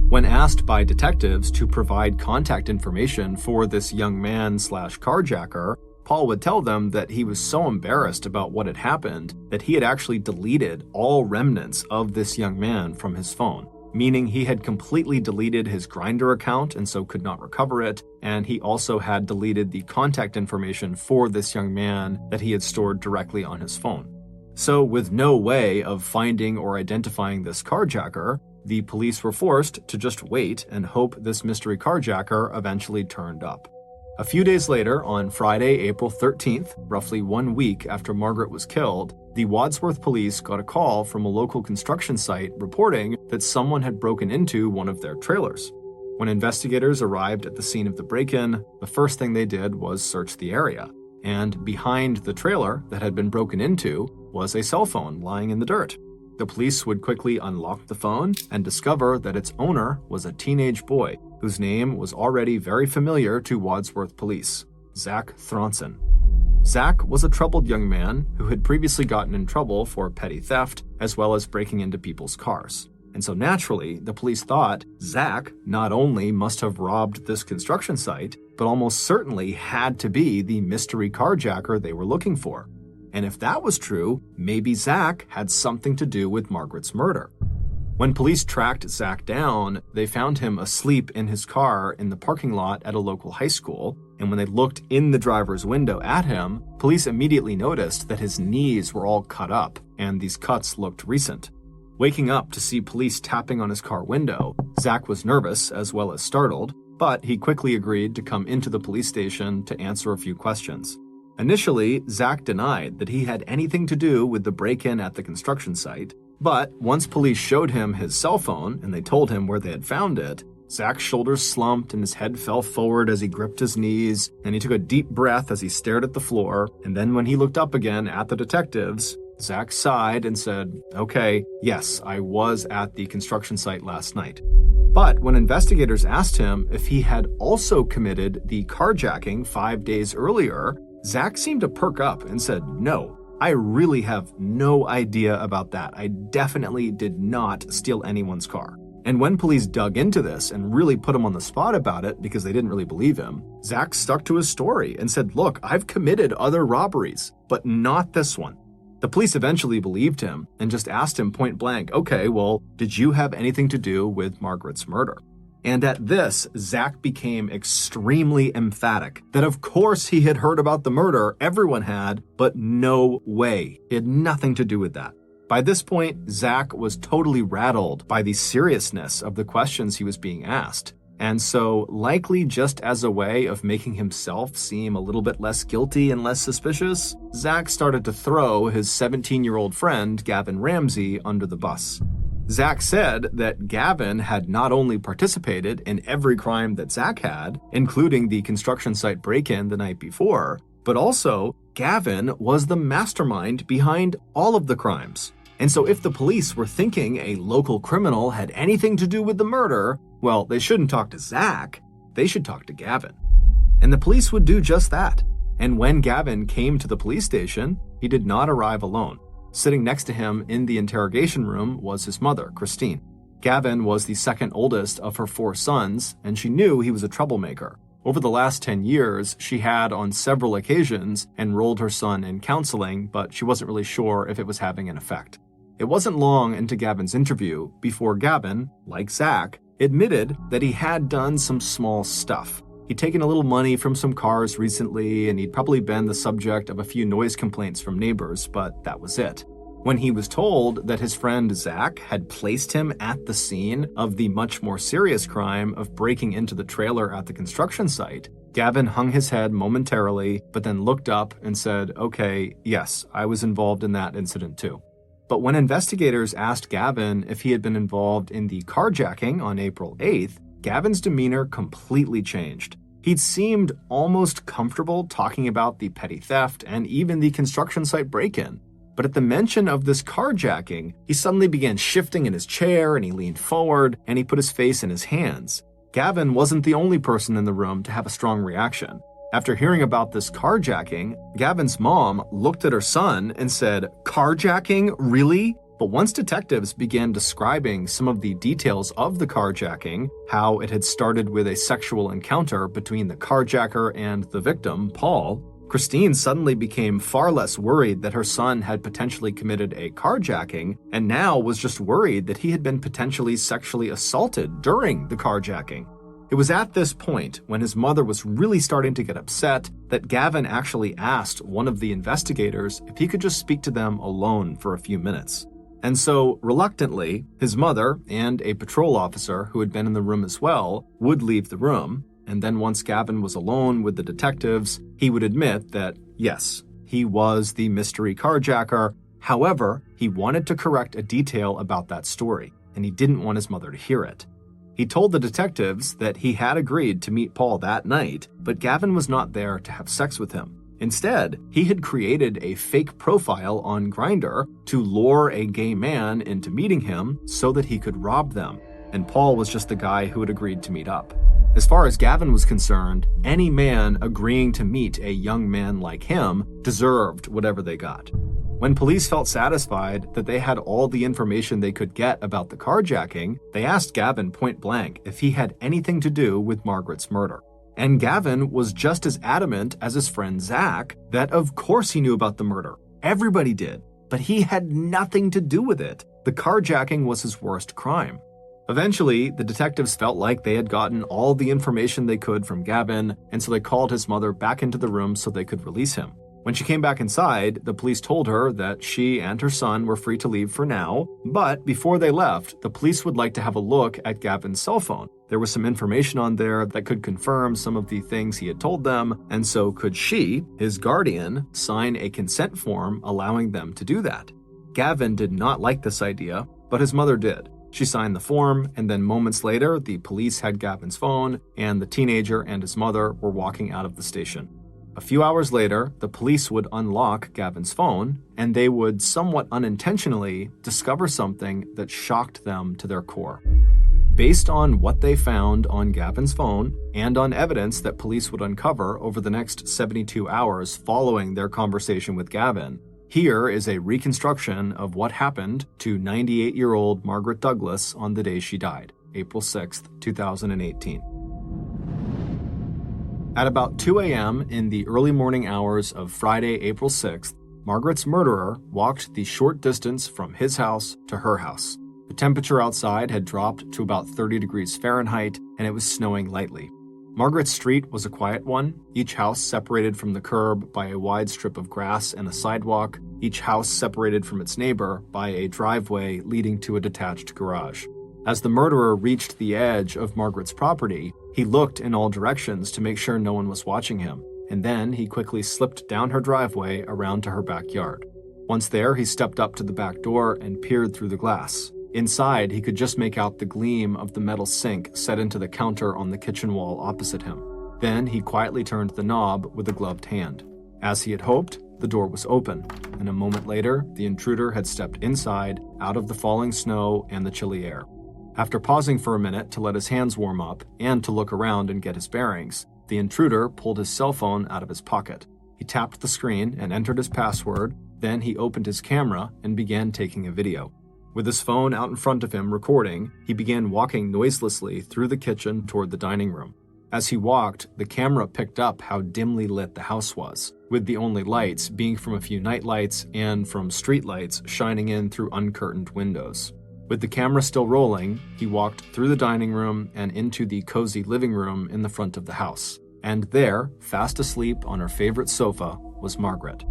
When asked by detectives to provide contact information for this young man/carjacker, Paul would tell them that he was so embarrassed about what had happened that he had actually deleted all remnants of this young man from his phone. Meaning he had completely deleted his Grindr account and so could not recover it, and he also had deleted the contact information for this young man that he had stored directly on his phone. So with no way of finding or identifying this carjacker, the police were forced to just wait and hope this mystery carjacker eventually turned up. A few days later, on Friday, April 13th, roughly 1 week after Margaret was killed, the Wadsworth police got a call from a local construction site reporting that someone had broken into one of their trailers. When investigators arrived at the scene of the break-in, the first thing they did was search the area. And behind the trailer that had been broken into was a cell phone lying in the dirt. The police would quickly unlock the phone and discover that its owner was a teenage boy whose name was already very familiar to Wadsworth police, Zach Thronson. Zach was a troubled young man who had previously gotten in trouble for petty theft as well as breaking into people's cars. And so naturally, the police thought Zach not only must have robbed this construction site, but almost certainly had to be the mystery carjacker they were looking for. And if that was true, maybe Zach had something to do with Margaret's murder. When police tracked Zach down, they found him asleep in his car in the parking lot at a local high school, and when they looked in the driver's window at him, police immediately noticed that his knees were all cut up, and these cuts looked recent. Waking up to see police tapping on his car window, Zach was nervous as well as startled, but he quickly agreed to come into the police station to answer a few questions. Initially, Zach denied that he had anything to do with the break-in at the construction site, but once police showed him his cell phone and they told him where they had found it, Zach's shoulders slumped and his head fell forward as he gripped his knees, and he took a deep breath as he stared at the floor, and then when he looked up again at the detectives, Zach sighed and said, "Okay, yes, I was at the construction site last night." But when investigators asked him if he had also committed the carjacking 5 days earlier, Zach seemed to perk up and said, "No, I really have no idea about that. I definitely did not steal anyone's car." And when police dug into this and really put him on the spot about it because they didn't really believe him, Zach stuck to his story and said, "Look, I've committed other robberies, but not this one." The police eventually believed him and just asked him point blank, "Okay, well, did you have anything to do with Margaret's murder?" And at this, Zach became extremely emphatic that of course he had heard about the murder, everyone had, but no way. It had nothing to do with that. By this point, Zach was totally rattled by the seriousness of the questions he was being asked. And so, likely just as a way of making himself seem a little bit less guilty and less suspicious, Zach started to throw his 17-year-old friend, Gavin Ramsey, under the bus. Zach said that Gavin had not only participated in every crime that Zach had, including the construction site break-in the night before, but also Gavin was the mastermind behind all of the crimes. And so if the police were thinking a local criminal had anything to do with the murder, well, they shouldn't talk to Zach. they should talk to Gavin. And the police would do just that. And when Gavin came to the police station, he did not arrive alone. Sitting next to him in the interrogation room was his mother, Christine. Gavin was the second oldest of her 4 sons, and she knew he was a troublemaker. Over the last 10 years, she had on several occasions enrolled her son in counseling, but she wasn't really sure if it was having an effect. It wasn't long into Gavin's interview before Gavin, like Zach, admitted that he had done some small stuff. He'd taken a little money from some cars recently, and he'd probably been the subject of a few noise complaints from neighbors, but that was it. When he was told that his friend Zach had placed him at the scene of the much more serious crime of breaking into the trailer at the construction site, Gavin hung his head momentarily, but then looked up and said, "Okay, yes, I was involved in that incident too." But when investigators asked Gavin if he had been involved in the carjacking on April 8th, Gavin's demeanor completely changed. He'd seemed almost comfortable talking about the petty theft and even the construction site break-in. But at the mention of this carjacking, he suddenly began shifting in his chair, and he leaned forward and he put his face in his hands. Gavin wasn't the only person in the room to have a strong reaction. After hearing about this carjacking, Gavin's mom looked at her son and said, "Carjacking? Really?" But once detectives began describing some of the details of the carjacking, how it had started with a sexual encounter between the carjacker and the victim, Paul, Christine suddenly became far less worried that her son had potentially committed a carjacking, and now was just worried that he had been potentially sexually assaulted during the carjacking. It was at this point, when his mother was really starting to get upset, that Gavin actually asked one of the investigators if he could just speak to them alone for a few minutes. And so, reluctantly, his mother and a patrol officer who had been in the room as well would leave the room. And then once Gavin was alone with the detectives, he would admit that, yes, he was the mystery carjacker. However, he wanted to correct a detail about that story, and he didn't want his mother to hear it. He told the detectives that he had agreed to meet Paul that night, but Gavin was not there to have sex with him. Instead, he had created a fake profile on Grindr to lure a gay man into meeting him so that he could rob them, and Paul was just the guy who had agreed to meet up. As far as Gavin was concerned, any man agreeing to meet a young man like him deserved whatever they got. When police felt satisfied that they had all the information they could get about the carjacking, they asked Gavin point blank if he had anything to do with Margaret's murder. And Gavin was just as adamant as his friend Zach that of course he knew about the murder. Everybody did, but he had nothing to do with it. The carjacking was his worst crime. Eventually, the detectives felt like they had gotten all the information they could from Gavin, and so they called his mother back into the room so they could release him. When she came back inside, the police told her that she and her son were free to leave for now, but before they left, the police would like to have a look at Gavin's cell phone. There was some information on there that could confirm some of the things he had told them, and so could she, his guardian, sign a consent form allowing them to do that. Gavin did not like this idea, but his mother did. She signed the form, and then moments later, the police had Gavin's phone, and the teenager and his mother were walking out of the station. A few hours later, the police would unlock Gavin's phone, and they would somewhat unintentionally discover something that shocked them to their core. Based on what they found on Gavin's phone, and on evidence that police would uncover over the next 72 hours following their conversation with Gavin, here is a reconstruction of what happened to 98-year-old Margaret Douglas on the day she died, April 6, 2018. At about 2 a.m. in the early morning hours of Friday, April 6th, Margaret's murderer walked the short distance from his house to her house. The temperature outside had dropped to about 30 degrees Fahrenheit, and it was snowing lightly. Margaret's street was a quiet one, each house separated from the curb by a wide strip of grass and a sidewalk, each house separated from its neighbor by a driveway leading to a detached garage. As the murderer reached the edge of Margaret's property, he looked in all directions to make sure no one was watching him, and then he quickly slipped down her driveway around to her backyard. Once there, he stepped up to the back door and peered through the glass. Inside, he could just make out the gleam of the metal sink set into the counter on the kitchen wall opposite him. Then he quietly turned the knob with a gloved hand. As he had hoped, the door was open, and a moment later, the intruder had stepped inside, out of the falling snow and the chilly air. After pausing for a minute to let his hands warm up and to look around and get his bearings, the intruder pulled his cell phone out of his pocket. He tapped the screen and entered his password, then he opened his camera and began taking a video. With his phone out in front of him recording, he began walking noiselessly through the kitchen toward the dining room. As he walked, the camera picked up how dimly lit the house was, with the only lights being from a few night lights and from street lights shining in through uncurtained windows. With the camera still rolling, he walked through the dining room and into the cozy living room in the front of the house. And there, fast asleep on her favorite sofa, was Margaret.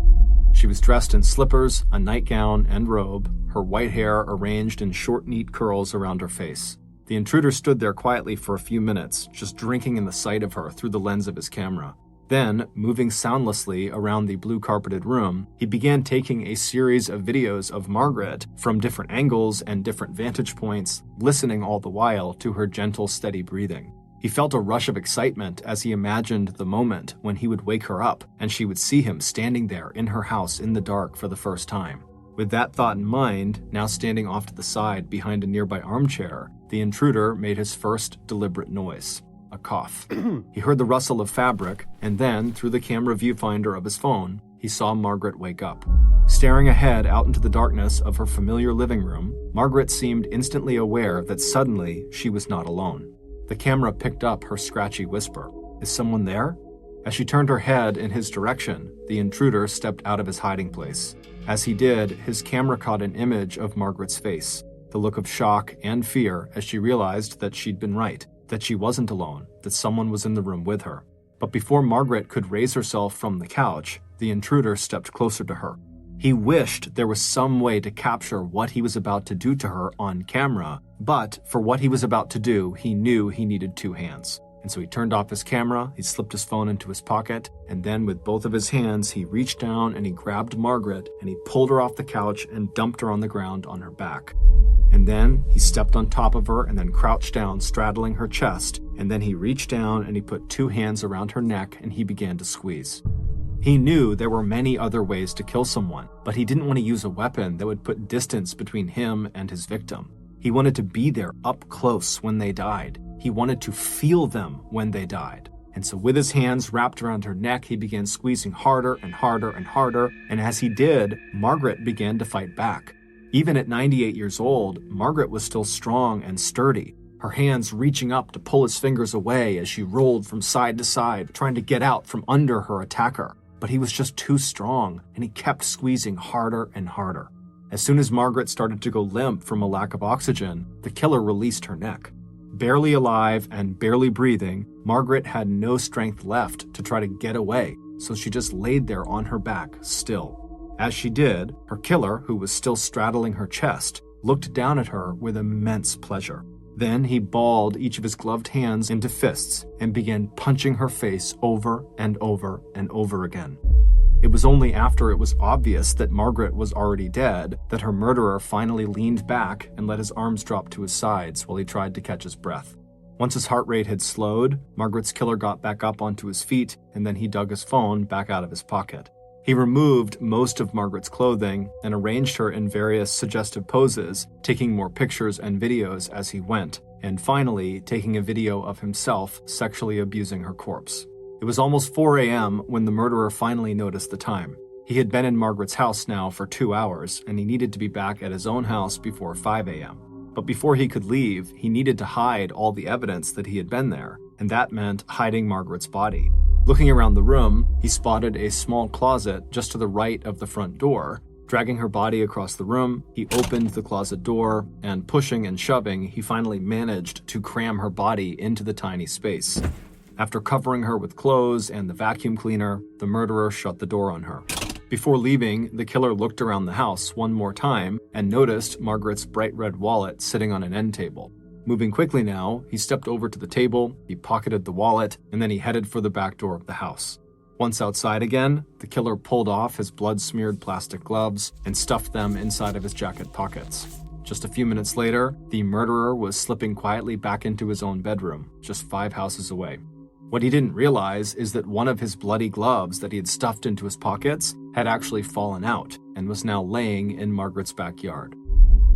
She was dressed in slippers, a nightgown, and robe, her white hair arranged in short, neat curls around her face. The intruder stood there quietly for a few minutes, just drinking in the sight of her through the lens of his camera. Then, moving soundlessly around the blue-carpeted room, he began taking a series of videos of Margaret from different angles and different vantage points, listening all the while to her gentle, steady breathing. He felt a rush of excitement as he imagined the moment when he would wake her up and she would see him standing there in her house in the dark for the first time. With that thought in mind, now standing off to the side behind a nearby armchair, the intruder made his first deliberate noise. A cough. He heard the rustle of fabric, and then, through the camera viewfinder of his phone, he saw Margaret wake up. Staring ahead out into the darkness of her familiar living room, Margaret seemed instantly aware that suddenly she was not alone. The camera picked up her scratchy whisper. "Is someone there?" As she turned her head in his direction, the intruder stepped out of his hiding place. As he did, his camera caught an image of Margaret's face, the look of shock and fear as she realized that she'd been right, that she wasn't alone, that someone was in the room with her. But before Margaret could raise herself from the couch, the intruder stepped closer to her. He wished there was some way to capture what he was about to do to her on camera, but for what he was about to do, he knew he needed two hands. And so he turned off his camera, he slipped his phone into his pocket, and then with both of his hands, he reached down and he grabbed Margaret and he pulled her off the couch and dumped her on the ground on her back. And then he stepped on top of her and then crouched down, straddling her chest, and then he reached down and he put two hands around her neck and he began to squeeze. He knew there were many other ways to kill someone, but he didn't want to use a weapon that would put distance between him and his victim. He wanted to be there up close when they died. He wanted to feel them when they died. And so with his hands wrapped around her neck, he began squeezing harder and harder and harder, and as he did, Margaret began to fight back. Even at 98 years old, Margaret was still strong and sturdy, her hands reaching up to pull his fingers away as she rolled from side to side, trying to get out from under her attacker. But he was just too strong, and he kept squeezing harder and harder. As soon as Margaret started to go limp from a lack of oxygen, the killer released her neck. Barely alive and barely breathing, Margaret had no strength left to try to get away, so she just laid there on her back, still. As she did, her killer, who was still straddling her chest, looked down at her with immense pleasure. Then he balled each of his gloved hands into fists and began punching her face over and over and over again. It was only after it was obvious that Margaret was already dead that her murderer finally leaned back and let his arms drop to his sides while he tried to catch his breath. Once his heart rate had slowed, Margaret's killer got back up onto his feet and then he dug his phone back out of his pocket. He removed most of Margaret's clothing and arranged her in various suggestive poses, taking more pictures and videos as he went, and finally taking a video of himself sexually abusing her corpse. It was almost 4 a.m. when the murderer finally noticed the time. He had been in Margaret's house now for 2 hours, and he needed to be back at his own house before 5 a.m. But before he could leave, he needed to hide all the evidence that he had been there, and that meant hiding Margaret's body. Looking around the room, he spotted a small closet just to the right of the front door. Dragging her body across the room, he opened the closet door, and pushing and shoving, he finally managed to cram her body into the tiny space. After covering her with clothes and the vacuum cleaner, the murderer shut the door on her. Before leaving, the killer looked around the house one more time and noticed Margaret's bright red wallet sitting on an end table. Moving quickly now, he stepped over to the table, he pocketed the wallet, and then he headed for the back door of the house. Once outside again, the killer pulled off his blood-smeared plastic gloves and stuffed them inside of his jacket pockets. Just a few minutes later, the murderer was slipping quietly back into his own bedroom, just 5 houses away. What he didn't realize is that one of his bloody gloves that he had stuffed into his pockets had actually fallen out and was now laying in Margaret's backyard.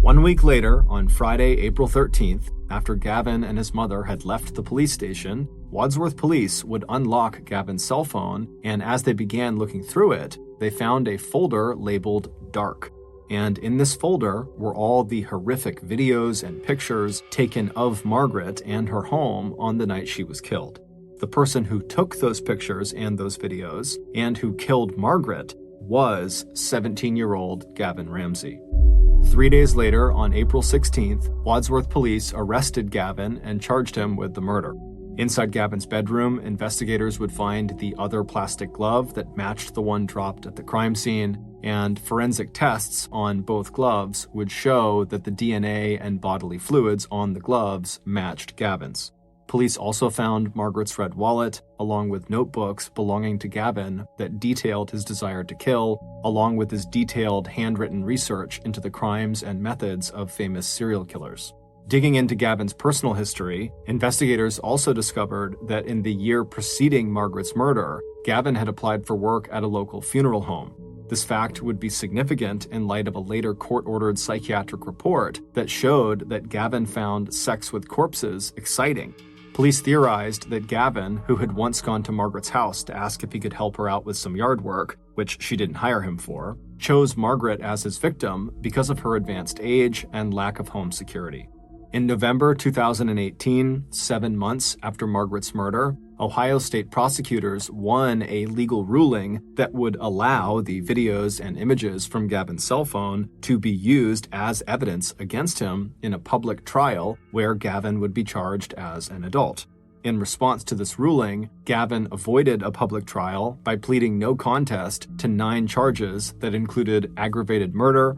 1 week later, on Friday, April 13th, after Gavin and his mother had left the police station, Wadsworth police would unlock Gavin's cell phone, and as they began looking through it, they found a folder labeled Dark. And in this folder were all the horrific videos and pictures taken of Margaret and her home on the night she was killed. The person who took those pictures and those videos and who killed Margaret was 17-year-old Gavin Ramsey. 3 days later, on April 16th, Wadsworth police arrested Gavin and charged him with the murder. Inside Gavin's bedroom, investigators would find the other plastic glove that matched the one dropped at the crime scene, and forensic tests on both gloves would show that the DNA and bodily fluids on the gloves matched Gavin's. Police also found Margaret's red wallet, along with notebooks belonging to Gavin that detailed his desire to kill, along with his detailed handwritten research into the crimes and methods of famous serial killers. Digging into Gavin's personal history, investigators also discovered that in the year preceding Margaret's murder, Gavin had applied for work at a local funeral home. This fact would be significant in light of a later court-ordered psychiatric report that showed that Gavin found sex with corpses exciting. Police theorized that Gavin, who had once gone to Margaret's house to ask if he could help her out with some yard work, which she didn't hire him for, chose Margaret as his victim because of her advanced age and lack of home security. In November 2018, 7 months after Margaret's murder, Ohio state prosecutors won a legal ruling that would allow the videos and images from Gavin's cell phone to be used as evidence against him in a public trial where Gavin would be charged as an adult. In response to this ruling, Gavin avoided a public trial by pleading no contest to 9 charges that included aggravated murder,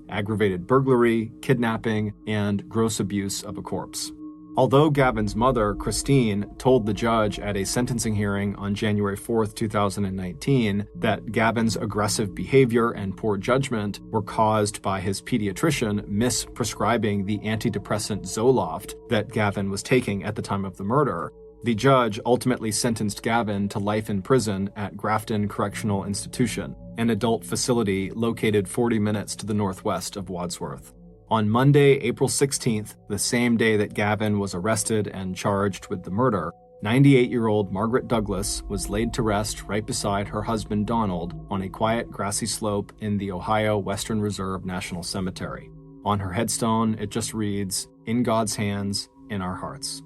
aggravated burglary, kidnapping, and gross abuse of a corpse. Although Gavin's mother, Christine, told the judge at a sentencing hearing on January 4, 2019, that Gavin's aggressive behavior and poor judgment were caused by his pediatrician misprescribing the antidepressant Zoloft that Gavin was taking at the time of the murder, the judge ultimately sentenced Gavin to life in prison at Grafton Correctional Institution, an adult facility located 40 minutes to the northwest of Wadsworth. On Monday, April 16th, the same day that Gavin was arrested and charged with the murder, 98-year-old Margaret Douglas was laid to rest right beside her husband Donald on a quiet grassy slope in the Ohio Western Reserve National Cemetery. On her headstone, it just reads, "In God's hands, in our hearts."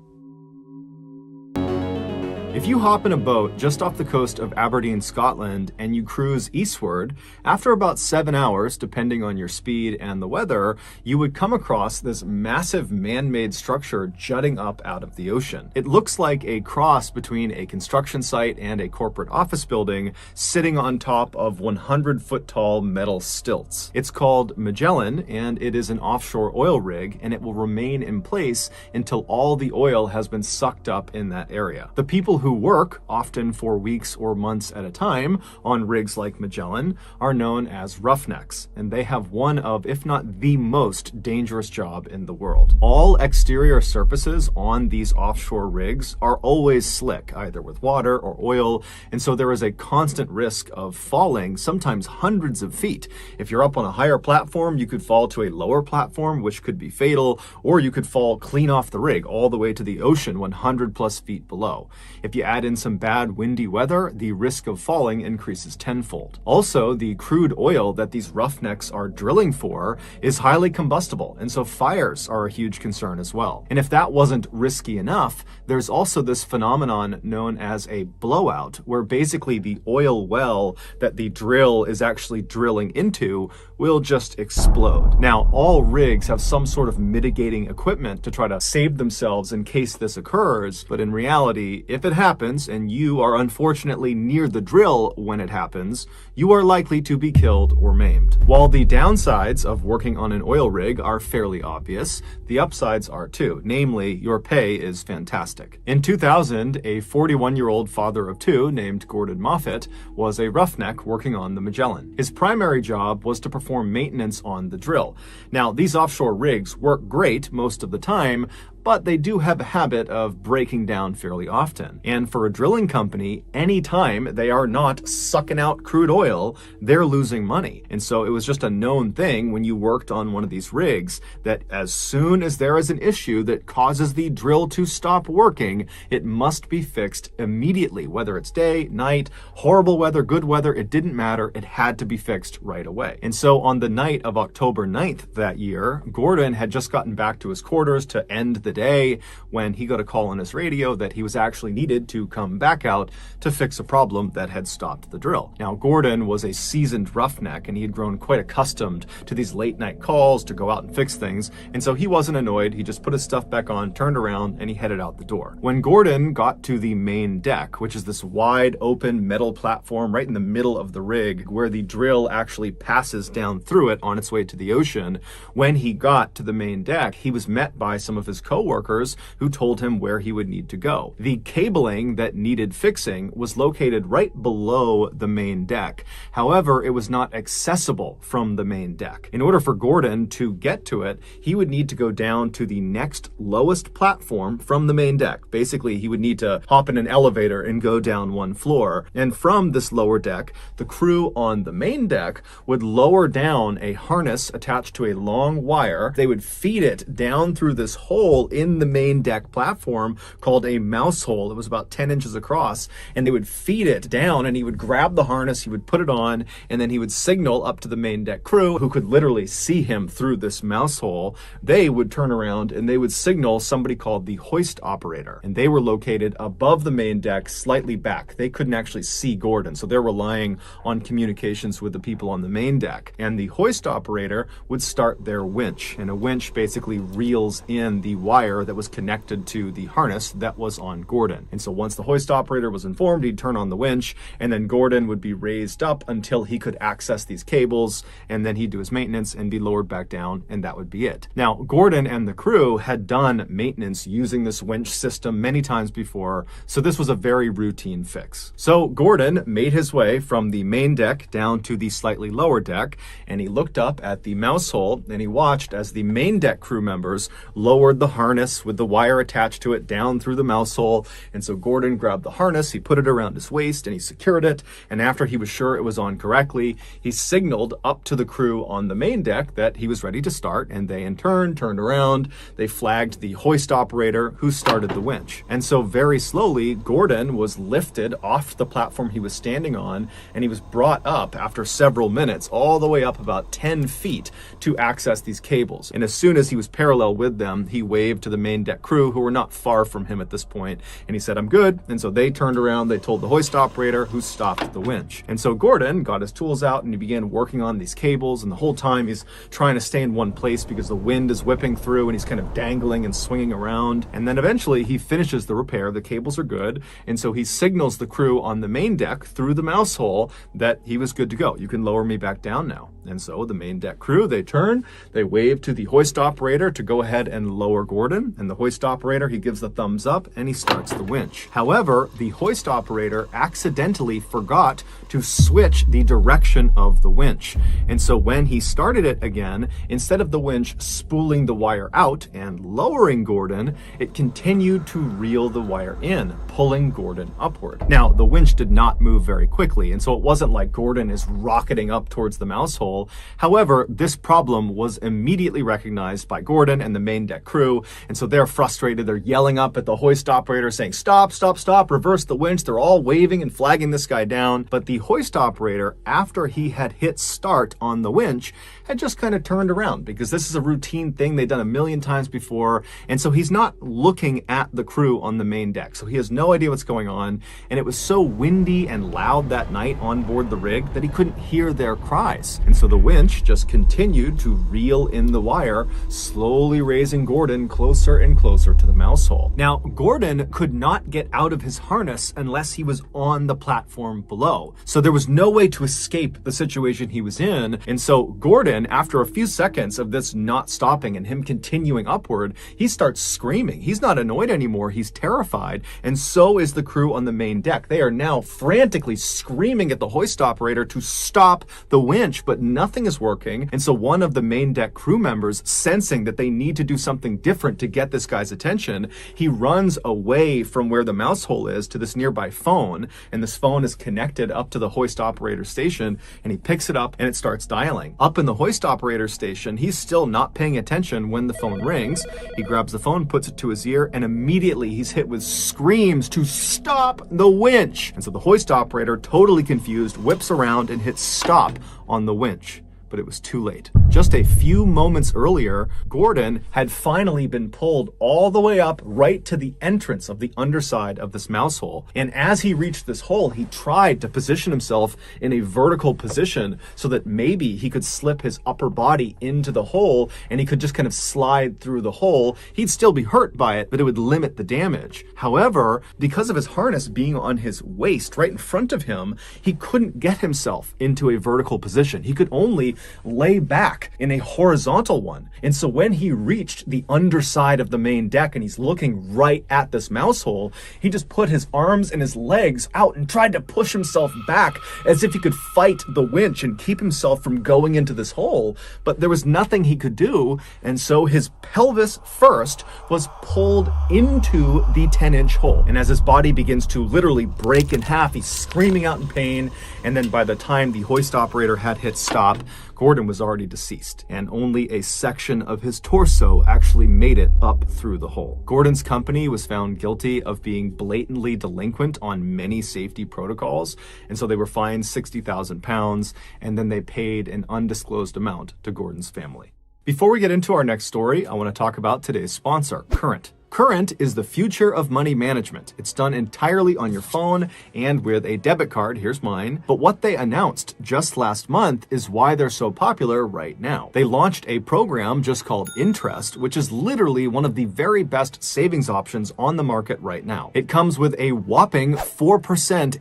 If you hop in a boat just off the coast of Aberdeen, Scotland, and you cruise eastward, after about 7 hours, depending on your speed and the weather, you would come across this massive man-made structure jutting up out of the ocean. It looks like a cross between a construction site and a corporate office building sitting on top of 100-foot-tall metal stilts. It's called Magellan, and it is an offshore oil rig, and it will remain in place until all the oil has been sucked up in that area. The people who work, often for weeks or months at a time, on rigs like Magellan are known as roughnecks, and they have one of, if not the most dangerous job in the world. All exterior surfaces on these offshore rigs are always slick, either with water or oil, and so there is a constant risk of falling, sometimes hundreds of feet. If you're up on a higher platform, you could fall to a lower platform, which could be fatal, or you could fall clean off the rig all the way to the ocean 100 plus feet below. If you add in some bad windy weather, the risk of falling increases tenfold. Also, the crude oil that these roughnecks are drilling for is highly combustible, and so fires are a huge concern as well. And if that wasn't risky enough, there's also this phenomenon known as a blowout, where basically the oil well that the drill is actually drilling into will just explode. Now, all rigs have some sort of mitigating equipment to try to save themselves in case this occurs, but in reality, if it happens and you are unfortunately near the drill when it happens, you are likely to be killed or maimed. While the downsides of working on an oil rig are fairly obvious, the upsides are too, namely your pay is fantastic. In 2000, a 41-year-old father of 2 named Gordon Moffat was a roughneck working on the Magellan. His primary job was to perform maintenance on the drill. Now, these offshore rigs work great most of the time, but they do have a habit of breaking down fairly often. And for a drilling company, anytime they are not sucking out crude oil, they're losing money. And so it was just a known thing when you worked on one of these rigs that as soon as there is an issue that causes the drill to stop working, it must be fixed immediately, whether it's day, night, horrible weather, good weather, it didn't matter. It had to be fixed right away. And so on the night of October 9th that year, Gordon had just gotten back to his quarters to end the day when he got a call on his radio that he was actually needed to come back out to fix a problem that had stopped the drill. Now, Gordon was a seasoned roughneck and he had grown quite accustomed to these late night calls to go out and fix things. And so he wasn't annoyed. He just put his stuff back on, turned around, and he headed out the door. When Gordon got to the main deck, which is this wide open metal platform right in the middle of the rig where the drill actually passes down through it on its way to the ocean, when he got to the main deck, he was met by some of his co-workers who told him where he would need to go. The cabling that needed fixing was located right below the main deck. However, it was not accessible from the main deck. In order for Gordon to get to it, he would need to go down to the next lowest platform from the main deck. Basically, he would need to hop in an elevator and go down one floor. And from this lower deck, the crew on the main deck would lower down a harness attached to a long wire. They would feed it down through this hole in the main deck platform called a mouse hole. It was about 10 inches across, and they would feed it down, and he would grab the harness, he would put it on, and then he would signal up to the main deck crew who could literally see him through this mouse hole. They would turn around and they would signal somebody called the hoist operator, and they were located above the main deck, slightly back. They couldn't actually see Gordon, so they're relying on communications with the people on the main deck. And the hoist operator would start their winch, and a winch basically reels in the wire that was connected to the harness that was on Gordon. And so once the hoist operator was informed, he'd turn on the winch, and then Gordon would be raised up until he could access these cables, and then he'd do his maintenance and be lowered back down, and that would be it. Now, Gordon and the crew had done maintenance using this winch system many times before, so this was a very routine fix. So Gordon made his way from the main deck down to the slightly lower deck, and he looked up at the mouse hole, and he watched as the main deck crew members lowered the harness with the wire attached to it down through the mouse hole. And so Gordon grabbed the harness, he put it around his waist, and he secured it. And after he was sure it was on correctly, he signaled up to the crew on the main deck that he was ready to start, and they in turn turned around. They flagged the hoist operator who started the winch. And so very slowly, Gordon was lifted off the platform he was standing on, and he was brought up after several minutes, all the way up about 10 feet to access these cables. And as soon as he was parallel with them, he waved to the main deck crew, who were not far from him at this point, and he said, "I'm good." And so they turned around, they told the hoist operator, who stopped the winch. And so Gordon got his tools out and he began working on these cables, and the whole time he's trying to stay in one place because the wind is whipping through and he's kind of dangling and swinging around. And then eventually he finishes the repair, the cables are good, and so he signals the crew on the main deck through the mouse hole that he was good to go. "You can lower me back down now." And so the main deck crew, they turn, they wave to the hoist operator to go ahead and lower Gordon, and the hoist operator, he gives the thumbs up and he starts the winch. However, the hoist operator accidentally forgot to switch the direction of the winch. And so when he started it again, instead of the winch spooling the wire out and lowering Gordon, it continued to reel the wire in, pulling Gordon upward. Now, the winch did not move very quickly, and so it wasn't like Gordon is rocketing up towards the mouse hole. However, this problem was immediately recognized by Gordon and the main deck crew, and so they're frustrated. They're yelling up at the hoist operator saying, "Stop, stop, stop, reverse the winch." They're all waving and flagging this guy down. But the hoist operator, after he had hit start on the winch, had just kind of turned around, because this is a routine thing they've done a million times before. And so he's not looking at the crew on the main deck. So he has no idea what's going on. And it was so windy and loud that night on board the rig that he couldn't hear their cries. And so the winch just continued to reel in the wire, slowly raising Gordon closer and closer to the mouse hole. Now, Gordon could not get out of his harness unless he was on the platform below. So there was no way to escape the situation he was in. And so Gordon, after a few seconds of this not stopping and him continuing upward, he starts screaming. He's not annoyed anymore. He's terrified. And so is the crew on the main deck. They are now frantically screaming at the hoist operator to stop the winch, but nothing is working. And so one of the main deck crew members, sensing that they need to do something different to get this guy's attention, he runs away from where the mouse hole is to this nearby phone. And this phone is connected up to the hoist operator station, and he picks it up and it starts dialing. Up in the hoist operator station, he's still not paying attention when the phone rings. He grabs the phone, puts it to his ear, and immediately he's hit with screams to stop the winch. And so the hoist operator, totally confused, whips around and hits stop on the winch. But it was too late. Just a few moments earlier, Gordon had finally been pulled all the way up right to the entrance of the underside of this mouse hole. And as he reached this hole, he tried to position himself in a vertical position so that maybe he could slip his upper body into the hole and he could just kind of slide through the hole. He'd still be hurt by it, but it would limit the damage. However, because of his harness being on his waist right in front of him, he couldn't get himself into a vertical position. He could only lay back in a horizontal one. And so when he reached the underside of the main deck and he's looking right at this mouse hole, he just put his arms and his legs out and tried to push himself back as if he could fight the winch and keep himself from going into this hole. But there was nothing he could do. And so his pelvis first was pulled into the 10-inch hole. And as his body begins to literally break in half, he's screaming out in pain. And then by the time the hoist operator had hit stop, Gordon was already deceased, and only a section of his torso actually made it up through the hole. Gordon's company was found guilty of being blatantly delinquent on many safety protocols, and so they were fined £60,000, and then they paid an undisclosed amount to Gordon's family. Before we get into our next story, I want to talk about today's sponsor, Current. Current is the future of money management. It's done entirely on your phone and with a debit card. Here's mine. But what they announced just last month is why they're so popular right now. They launched a program just called Interest, which is literally one of the very best savings options on the market right now. It comes with a whopping 4%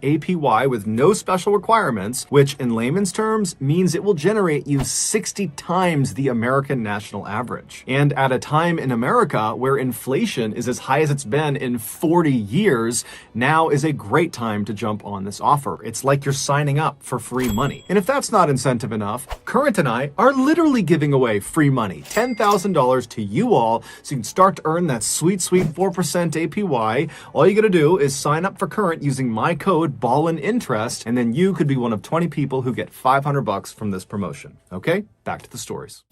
APY with no special requirements, which in layman's terms means it will generate you 60 times the American national average. And at a time in America where inflation is as high as it's been in 40 years, now is a great time to jump on this offer. It's like you're signing up for free money. And if that's not incentive enough, Current and I are literally giving away free money, $10,000 to you all, so you can start to earn that sweet, sweet 4% APY. All you gotta do is sign up for Current using my code BALLENINTEREST, and then you could be one of 20 people who get $500 from this promotion. Okay, back to the stories.